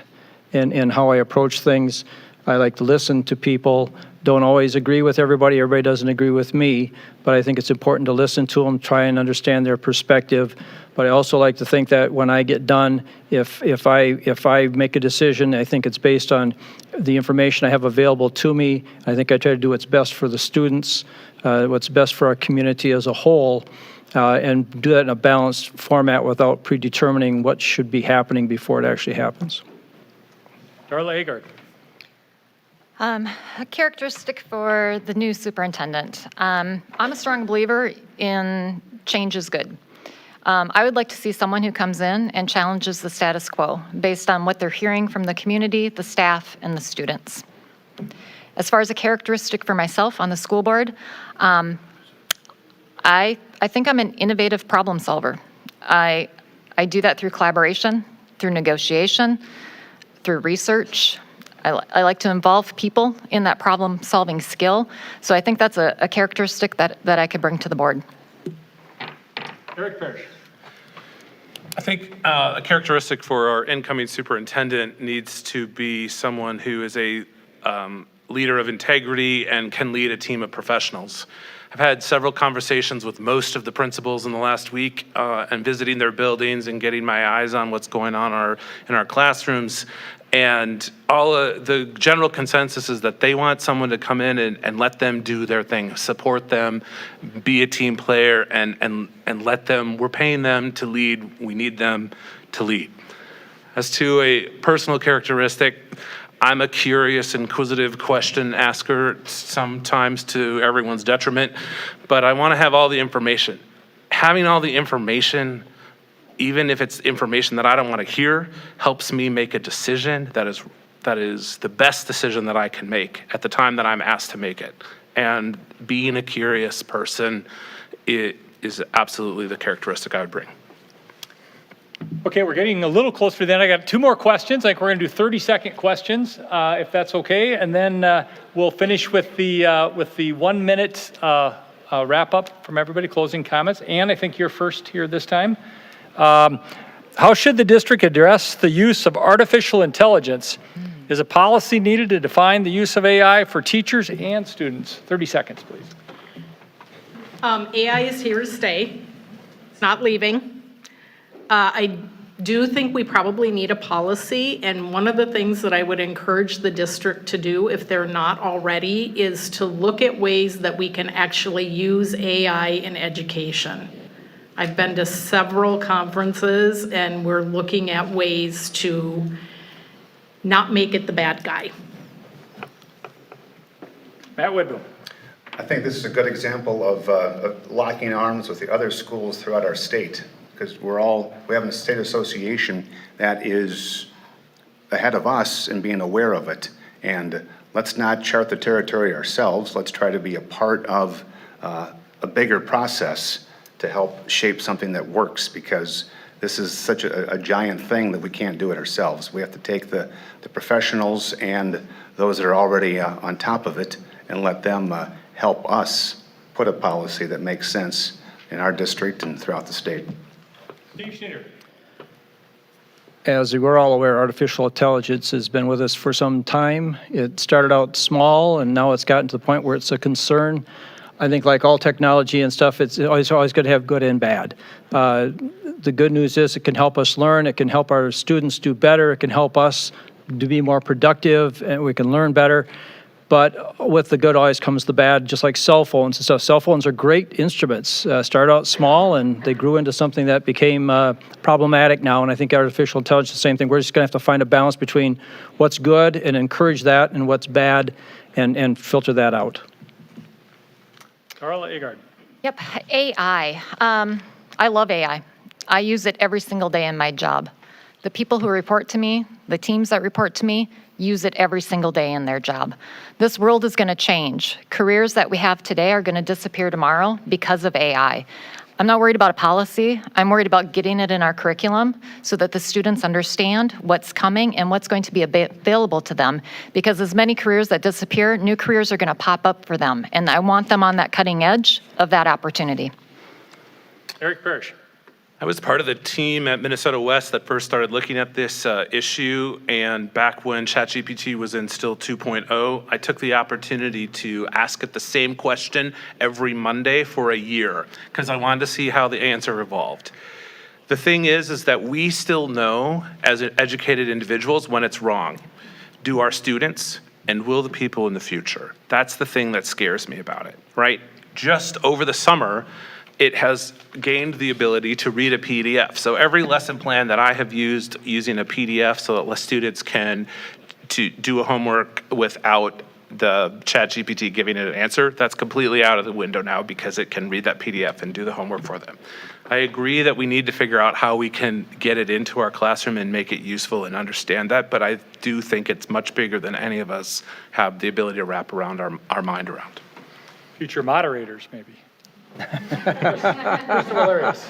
in how I approach things. I like to listen to people. Don't always agree with everybody. Everybody doesn't agree with me, but I think it's important to listen to them, try and understand their perspective. But I also like to think that when I get done, if I make a decision, I think it's based on the information I have available to me. I think I try to do what's best for the students, what's best for our community as a whole, and do that in a balanced format without predetermining what should be happening before it actually happens. Darla Agard. A characteristic for the new superintendent. I'm a strong believer in change is good. I would like to see someone who comes in and challenges the status quo based on what they're hearing from the community, the staff, and the students. As far as a characteristic for myself on the school board, I think I'm an innovative problem solver. I do that through collaboration, through negotiation, through research. I like to involve people in that problem-solving skill. So I think that's a characteristic that I could bring to the board. Eric Parrish. I think a characteristic for our incoming superintendent needs to be someone who is a leader of integrity and can lead a team of professionals. I've had several conversations with most of the principals in the last week and visiting their buildings and getting my eyes on what's going on in our classrooms. And all the general consensus is that they want someone to come in and let them do their thing, support them, be a team player, and let them, we're paying them to lead, we need them to lead. As to a personal characteristic, I'm a curious, inquisitive question asker, sometimes to everyone's detriment, but I want to have all the information. Having all the information, even if it's information that I don't want to hear, helps me make a decision that is the best decision that I can make at the time that I'm asked to make it. And being a curious person is absolutely the characteristic I would bring. Okay, we're getting a little closer to the end. I got two more questions. I think we're going to do 30-second questions, if that's okay, and then we'll finish with the 1 minute wrap up from everybody, closing comments. Ann, I think you're first here this time. How should the district address the use of artificial intelligence? Is a policy needed to define the use of AI for teachers and students? 30 seconds, please. AI is here to stay. It's not leaving. I do think we probably need a policy, and one of the things that I would encourage the district to do, if they're not already, is to look at ways that we can actually use AI in education. I've been to several conferences, and we're looking at ways to not make it the bad guy. Matt Whitboom. I think this is a good example of locking arms with the other schools throughout our state, because we have a state association that is ahead of us in being aware of it. And let's not chart the territory ourselves. Let's try to be a part of a bigger process to help shape something that works, because this is such a giant thing that we can't do it ourselves. We have to take the professionals and those that are already on top of it and let them help us put a policy that makes sense in our district and throughout the state. Steve Schneider. As we're all aware, artificial intelligence has been with us for some time. It started out small, and now it's gotten to the point where it's a concern. I think like all technology and stuff, it's always going to have good and bad. The good news is it can help us learn. It can help our students do better. It can help us to be more productive, and we can learn better. But with the good always comes the bad, just like cell phones and stuff. Cell phones are great instruments. Start out small, and they grew into something that became problematic now. And I think artificial intelligence is the same thing. We're just going to have to find a balance between what's good and encourage that, and what's bad and filter that out. Darla Agard. Yep, AI. I love AI. I use it every single day in my job. The people who report to me, the teams that report to me, use it every single day in their job. This world is going to change. Careers that we have today are going to disappear tomorrow because of AI. I'm not worried about a policy. I'm worried about getting it in our curriculum so that the students understand what's coming and what's going to be available to them. Because as many careers that disappear, new careers are going to pop up for them. And I want them on that cutting edge of that opportunity. Eric Parrish. I was part of the team at Minnesota West that first started looking at this issue, and back when ChatGPT was in still 2.0, I took the opportunity to ask it the same question every Monday for a year because I wanted to see how the answer evolved. The thing is that we still know as educated individuals when it's wrong. Do our students and will the people in the future? That's the thing that scares me about it, right? Just over the summer, it has gained the ability to read a PDF. So every lesson plan that I have used using a PDF so that students can do a homework without the ChatGPT giving it an answer, that's completely out of the window now because it can read that PDF and do the homework for them. I agree that we need to figure out how we can get it into our classroom and make it useful and understand that, but I do think it's much bigger than any of us have the ability to wrap around our mind around. Future moderators, maybe. Mr. Valerius.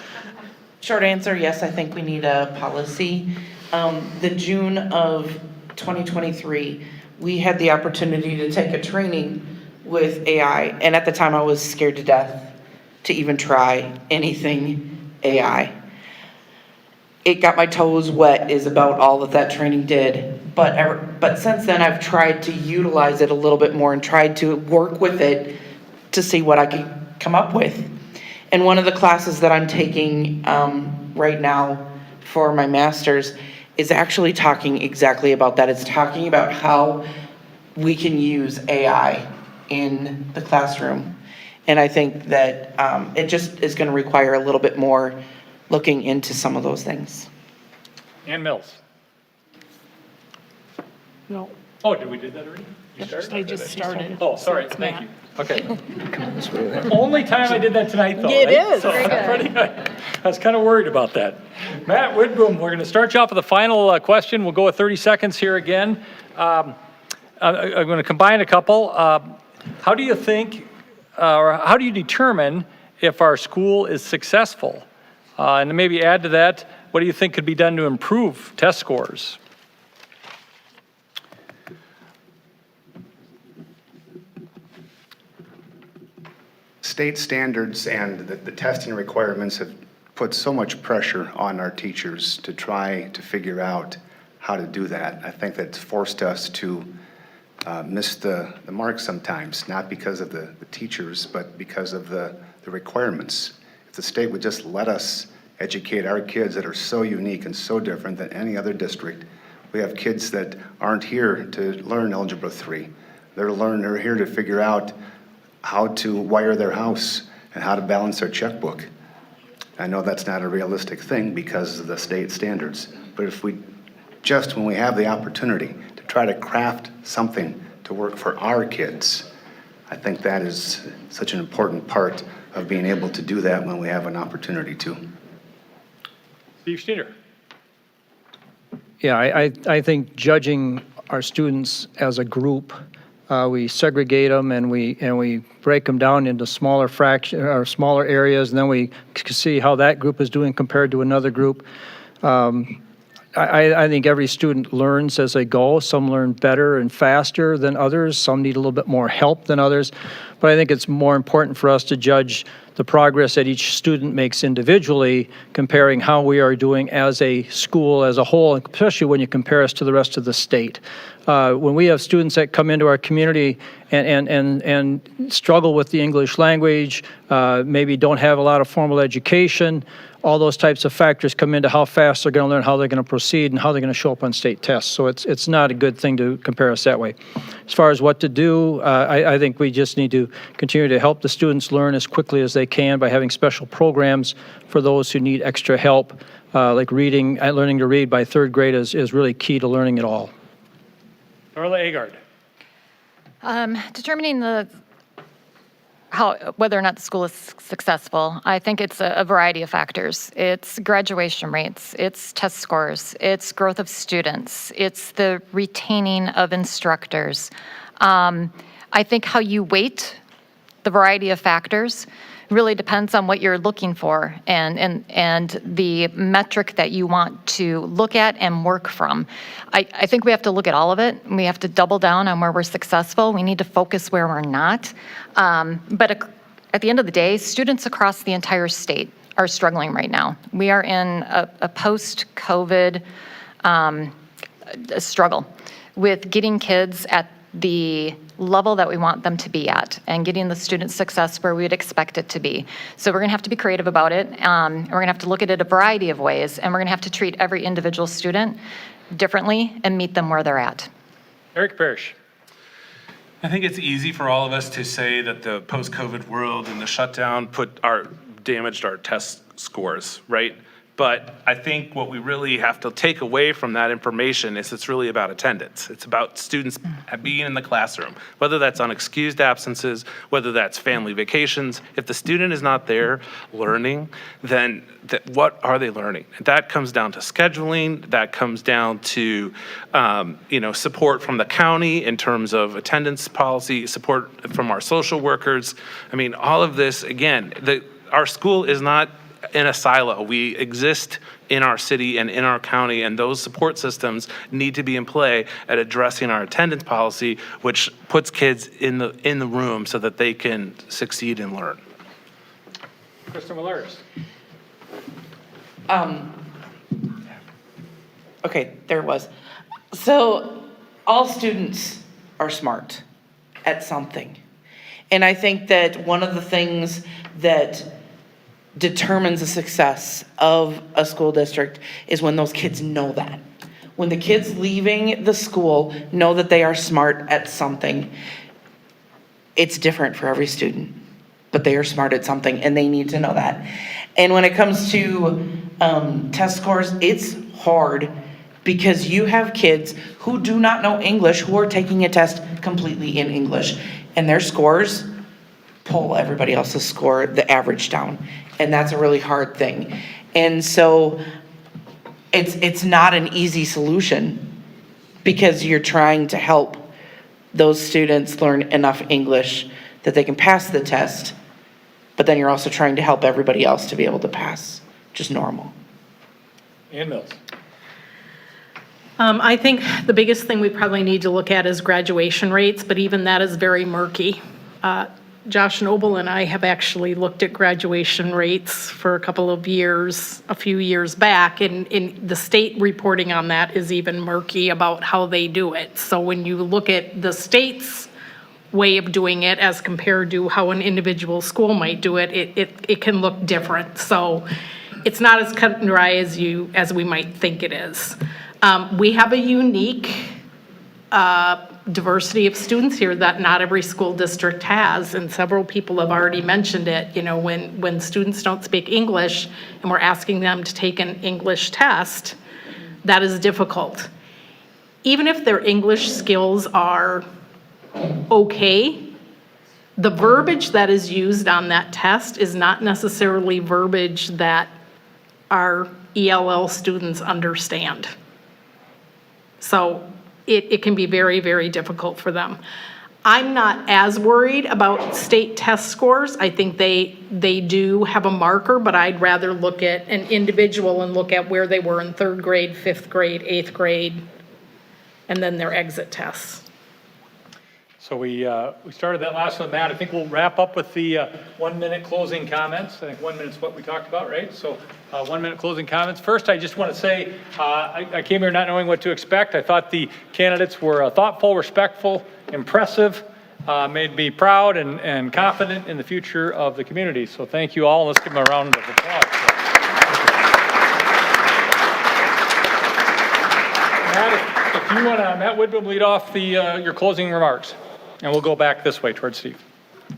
Short answer, yes, I think we need a policy. The June of 2023, we had the opportunity to take a training with AI, and at the time I was scared to death to even try anything AI. It got my toes wet is about all that training did, but since then I've tried to utilize it a little bit more and tried to work with it to see what I could come up with. And one of the classes that I'm taking right now for my master's is actually talking exactly about that. It's talking about how we can use AI in the classroom. And I think that it just is going to require a little bit more looking into some of those things. Ann Mills. No, Oh, did we do that already? You started? I just started. Oh, sorry, It's thank Matt. you. Okay. Only time I did that tonight, though. It right? is. So Very that's pretty good. I was kind of worried about that. Matt Widboom, we're going to start you off with a final question. We'll go with 30 seconds here again. I'm going to combine a couple. How do you think, or how do you determine if our school is successful? And maybe add to that, what do you think could be done to improve test scores? State standards and the testing requirements have put so much pressure on our teachers to try to figure out how to do that. I think that's forced us to miss the mark sometimes, not because of the teachers, but because of the requirements. If the state would just let us educate our kids that are so unique and so different than any other district. We have kids that aren't here to learn Algebra 3. They're here to figure out how to wire their house and how to balance their checkbook. I know that's not a realistic thing because of the state standards, but if we just, when we have the opportunity to try to craft something to work for our kids, I think that is such an important part of being able to do that when we have an opportunity to. Steve Schneider. Yeah, I think judging our students as a group, we segregate them and we break them down into smaller fraction or smaller areas, and then we see how that group is doing compared to another group. I think every student learns as they go. Some learn better and faster than others. Some need a little bit more help than others. But I think it's more important for us to judge the progress that each student makes individually, comparing how we are doing as a school as a whole, especially when you compare us to the rest of the state. When we have students that come into our community and struggle with the English language, maybe don't have a lot of formal education, all those types of factors come into how fast they're going to learn, how they're going to proceed, and how they're going to show up on state tests. So it's not a good thing to compare us that way. As far as what to do, I think we just need to continue to help the students learn as quickly as they can by having special programs for those who need extra help, like reading, learning to read by third grade is really key to learning it all. Darla Agard. Determining whether or not the school is successful, I think it's a variety of factors. It's graduation rates, it's test scores, it's growth of students, it's the retaining of instructors. I think how you weight the variety of factors really depends on what you're looking for and the metric that you want to look at and work from. I think we have to look at all of it. We have to double down on where we're successful. We need to focus where we're not. But at the end of the day, students across the entire state are struggling right now. We are in a post-COVID struggle with getting kids at the level that we want them to be at and getting the student success where we would expect it to be. So we're going to have to be creative about it. And we're going to have to look at it a variety of ways, and we're going to have to treat every individual student differently and meet them where they're at. Eric Parrish. I think it's easy for all of us to say that the post-COVID world and the shutdown damaged our test scores, right? But I think what we really have to take away from that information is it's really about attendance. It's about students being in the classroom, whether that's unexcused absences, whether that's family vacations. If the student is not there learning, then what are they learning? That comes down to scheduling. That comes down to support from the county in terms of attendance policy, support from our social workers. I mean, all of this, again, our school is not in a silo. We exist in our city and in our county, and those support systems need to be in play at addressing our attendance policy, which puts kids in the room so that they can succeed and learn. Kristen Willers. Okay, there it was. So all students are smart at something. And I think that one of the things that determines the success of a school district is when those kids know that. When the kids leaving the school know that they are smart at something. It's different for every student, but they are smart at something and they need to know that. And when it comes to test scores, it's hard because you have kids who do not know English who are taking a test completely in English, and their scores pull everybody else's score, the average down. And that's a really hard thing. And so it's not an easy solution because you're trying to help those students learn enough English that they can pass the test, but then you're also trying to help everybody else to be able to pass just normal. Ann Mills. I think the biggest thing we probably need to look at is graduation rates, but even that is very murky. Josh Noble and I have actually looked at graduation rates for a few years back, and the state reporting on that is even murky about how they do it. So when you look at the state's way of doing it as compared to how an individual school might do it, it can look different. So it's not as cut and dry as we might think it is. We have a unique diversity of students here that not every school district has, and several people have already mentioned it. When students don't speak English and we're asking them to take an English test, that is difficult. Even if their English skills are okay, the verbiage that is used on that test is not necessarily verbiage that our ELL students understand. So it can be very, very difficult for them. I'm not as worried about state test scores. I think they do have a marker, but I'd rather look at an individual and look at where they were in 3rd grade, 5th grade, 8th grade, and then their exit tests. So we started that last one, Matt. I think we'll wrap up with the 1-minute closing comments. I think 1 minute's what we talked about, right? So 1-minute closing comments. First, I just want to say I came here not knowing what to expect. I thought the candidates were thoughtful, respectful, impressive, made me proud and confident in the future of the community. So thank you all. Let's give them a round of applause. Matt, if you want to, Matt Woodrum, lead off your closing remarks. And we'll go back this way towards Steve.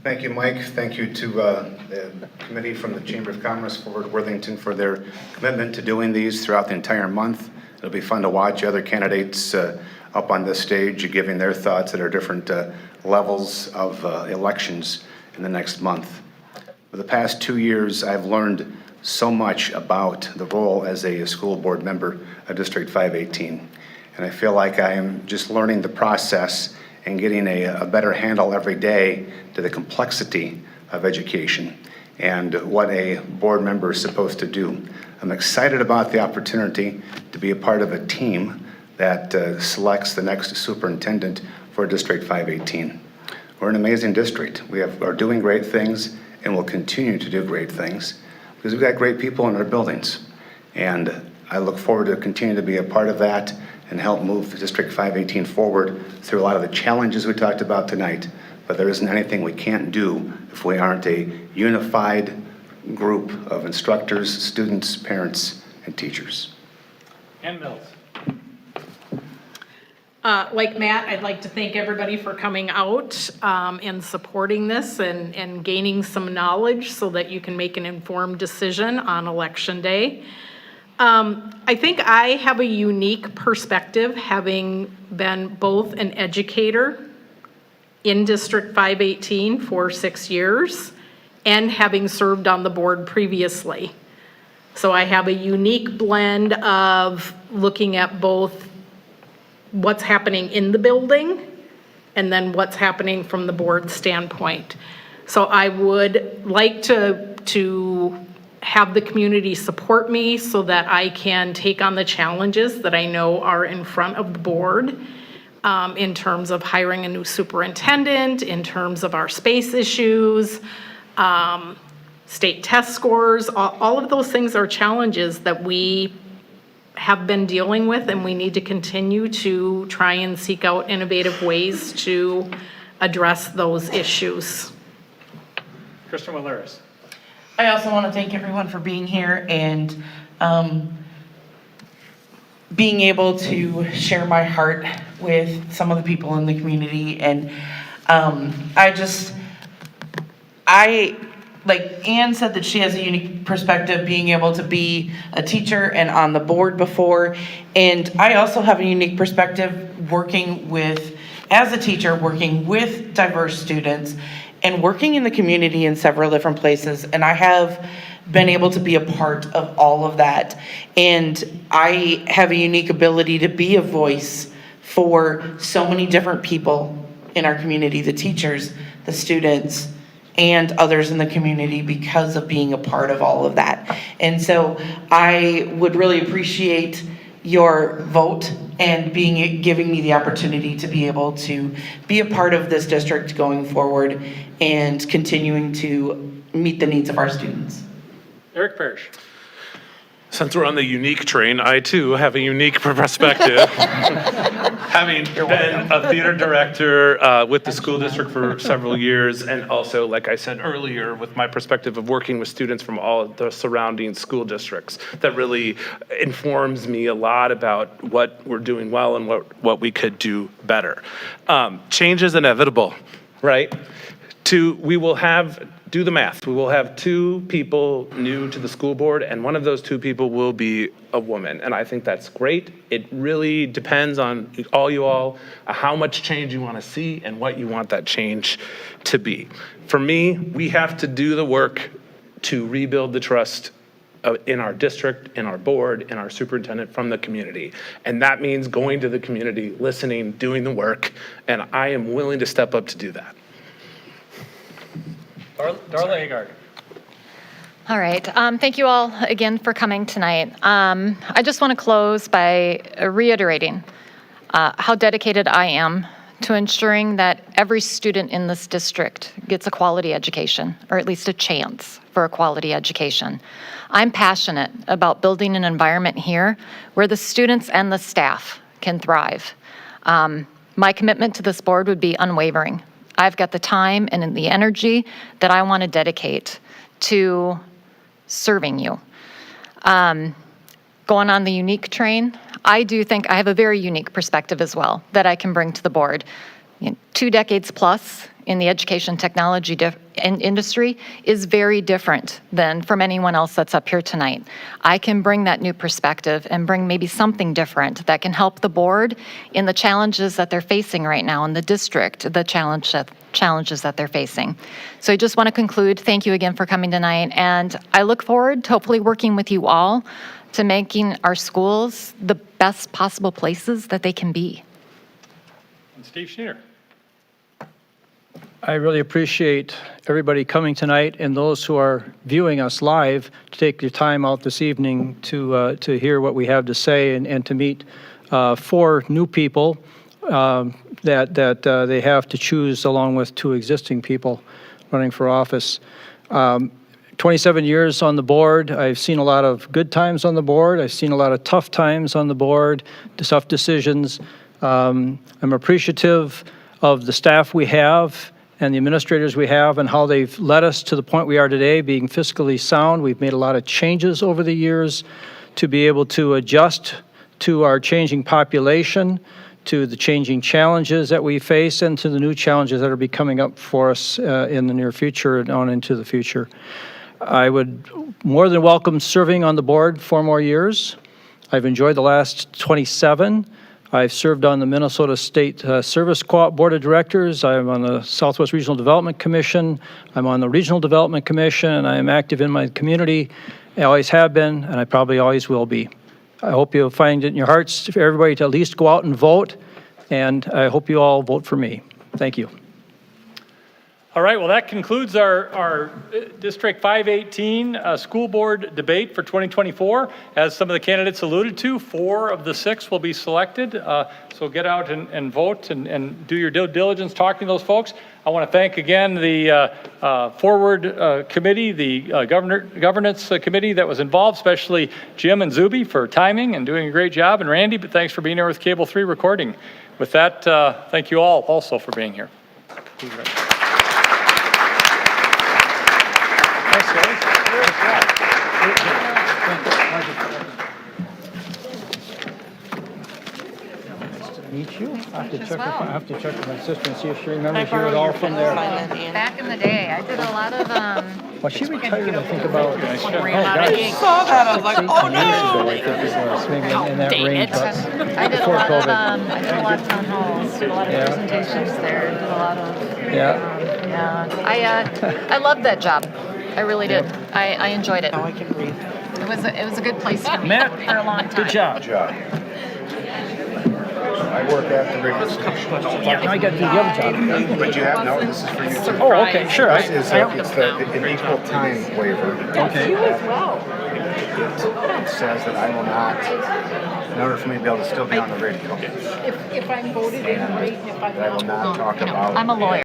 Thank you, Mike. Thank you to the committee from the Chamber of Commerce for Worthington for their commitment to doing these throughout the entire month. It'll be fun to watch other candidates up on this stage giving their thoughts at our different levels of elections in the next month. For the past 2 years, I've learned so much about the role as a school board member of District 518. And I feel like I am just learning the process and getting a better handle every day to the complexity of education and what a board member is supposed to do. I'm excited about the opportunity to be a part of a team that selects the next superintendent for District 518. We're an amazing district. Are doing great things and will continue to do great things because we've got great people in our buildings. And I look forward to continue to be a part of that and help move District 518 forward through a lot of the challenges we talked about tonight. But there isn't anything we can't do if we aren't a unified group of instructors, students, parents, and teachers. Ann Mills. Like Matt, I'd like to thank everybody for coming out and supporting this and gaining some knowledge so that you can make an informed decision on Election Day. I think I have a unique perspective, having been both an educator in District 518 for 6 years and having served on the board previously. So I have a unique blend of looking at both what's happening in the building and then what's happening from the board standpoint. So I would like to have the community support me so that I can take on the challenges that I know are in front of the board in terms of hiring a new superintendent, in terms of our space issues, state test scores. All of those things are challenges that we have been dealing with, and we need to continue to try and seek out innovative ways to address those issues. Kristen Willeris. I also want to thank everyone for being here and being able to share my heart with some of the people in the community. And like Ann said, that she has a unique perspective being able to be a teacher and on the board before. And I also have a unique perspective working as a teacher, working with diverse students and working in the community in several different places. And I have been able to be a part of all of that. And I have a unique ability to be a voice for so many different people in our community, the teachers, the students, and others in the community because of being a part of all of that. And so I would really appreciate your vote and giving me the opportunity to be able to be a part of this district going forward and continuing to meet the needs of our students. Eric Parrish. Since we're on the unique train, I too have a unique perspective. Having been a theater director with the school district for several years, and also, like I said earlier, with my perspective of working with students from all of the surrounding school districts, that really informs me a lot about what we're doing well and what we could do better. Change is inevitable, right? Do the math. We will have 2 people new to the school board, and one of those 2 people will be a woman. And I think that's great. It really depends on you all, how much change you want to see and what you want that change to be. For me, we have to do the work to rebuild the trust in our district, in our board, in our superintendent from the community. And that means going to the community, listening, doing the work, and I am willing to step up to do that. Darla Agard. All right. Thank you all again for coming tonight. I just want to close by reiterating how dedicated I am to ensuring that every student in this district gets a quality education, or at least a chance for a quality education. I'm passionate about building an environment here where the students and the staff can thrive. My commitment to this board would be unwavering. I've got the time and the energy that I want to dedicate to serving you. Going on the unique train, I do think I have a very unique perspective as well that I can bring to the board. 2 decades plus in the education technology industry is very different than from anyone else that's up here tonight. I can bring that new perspective and bring maybe something different that can help the board in the challenges that they're facing right now in the district, the challenges that they're facing. So I just want to conclude. Thank you again for coming tonight, and I look forward to hopefully working with you all to making our schools the best possible places that they can be. And Steve Schneider. I really appreciate everybody coming tonight and those who are viewing us live to take your time out this evening to hear what we have to say and to meet 4 new people that they have to choose along with 2 existing people running for office. 27 years on the board. I've seen a lot of good times on the board. I've seen a lot of tough times on the board, tough decisions. I'm appreciative of the staff we have and the administrators we have and how they've led us to the point we are today, being fiscally sound. We've made a lot of changes over the years to be able to adjust to our changing population, to the changing challenges that we face, and to the new challenges that are be coming up for us in the near future and on into the future. I would more than welcome serving on the board 4 more years. I've enjoyed the last 27. I've served on the Minnesota State Service Co-op Board of Directors. I'm on the Southwest Regional Development Commission. I'm on the Regional Development Commission, and I am active in my community. I always have been, and I probably always will be. I hope you'll find it in your hearts for everybody to at least go out and vote, and I hope you all vote for me. Thank you. All right, well, that concludes our District 518 school board debate for 2024. As some of the candidates alluded to, 4 of the 6 will be selected. So get out and vote and do your due diligence talking to those folks. I want to thank again the Forward Committee, the Governance Committee that was involved, especially Jim and Zuby for timing and doing a great job, and Randy, but thanks for being here with Cable 3 recording. With that, thank you all also for being here. Meet you. I have to check with my sister and see if she remembers you at all from there. Back in the day, I did a lot of, Well, she retired, I think, about, Ran oh, out of God, ink. Saw that, I was like, oh 18 years ago, no! I think it was, maybe in that dang range, it. but I did a before lot of, COVID. I did a lot of town halls, did a lot of Yeah. presentations there, did a lot of, Yeah, yeah. I loved that job. I really did. I enjoyed it. Now I can breathe. It was a good place for me Matt, for a long time. good job. Job. I work at the radio station. Now I got to do the other job. But you have, no, this is for you too. Oh, okay, sure. This is it's an equal time waiver. Okay. It says that I will not, in order for me to be able to still be on the radio, If I'm voted in, right, if I'm that I will not talk about. I'm a lawyer.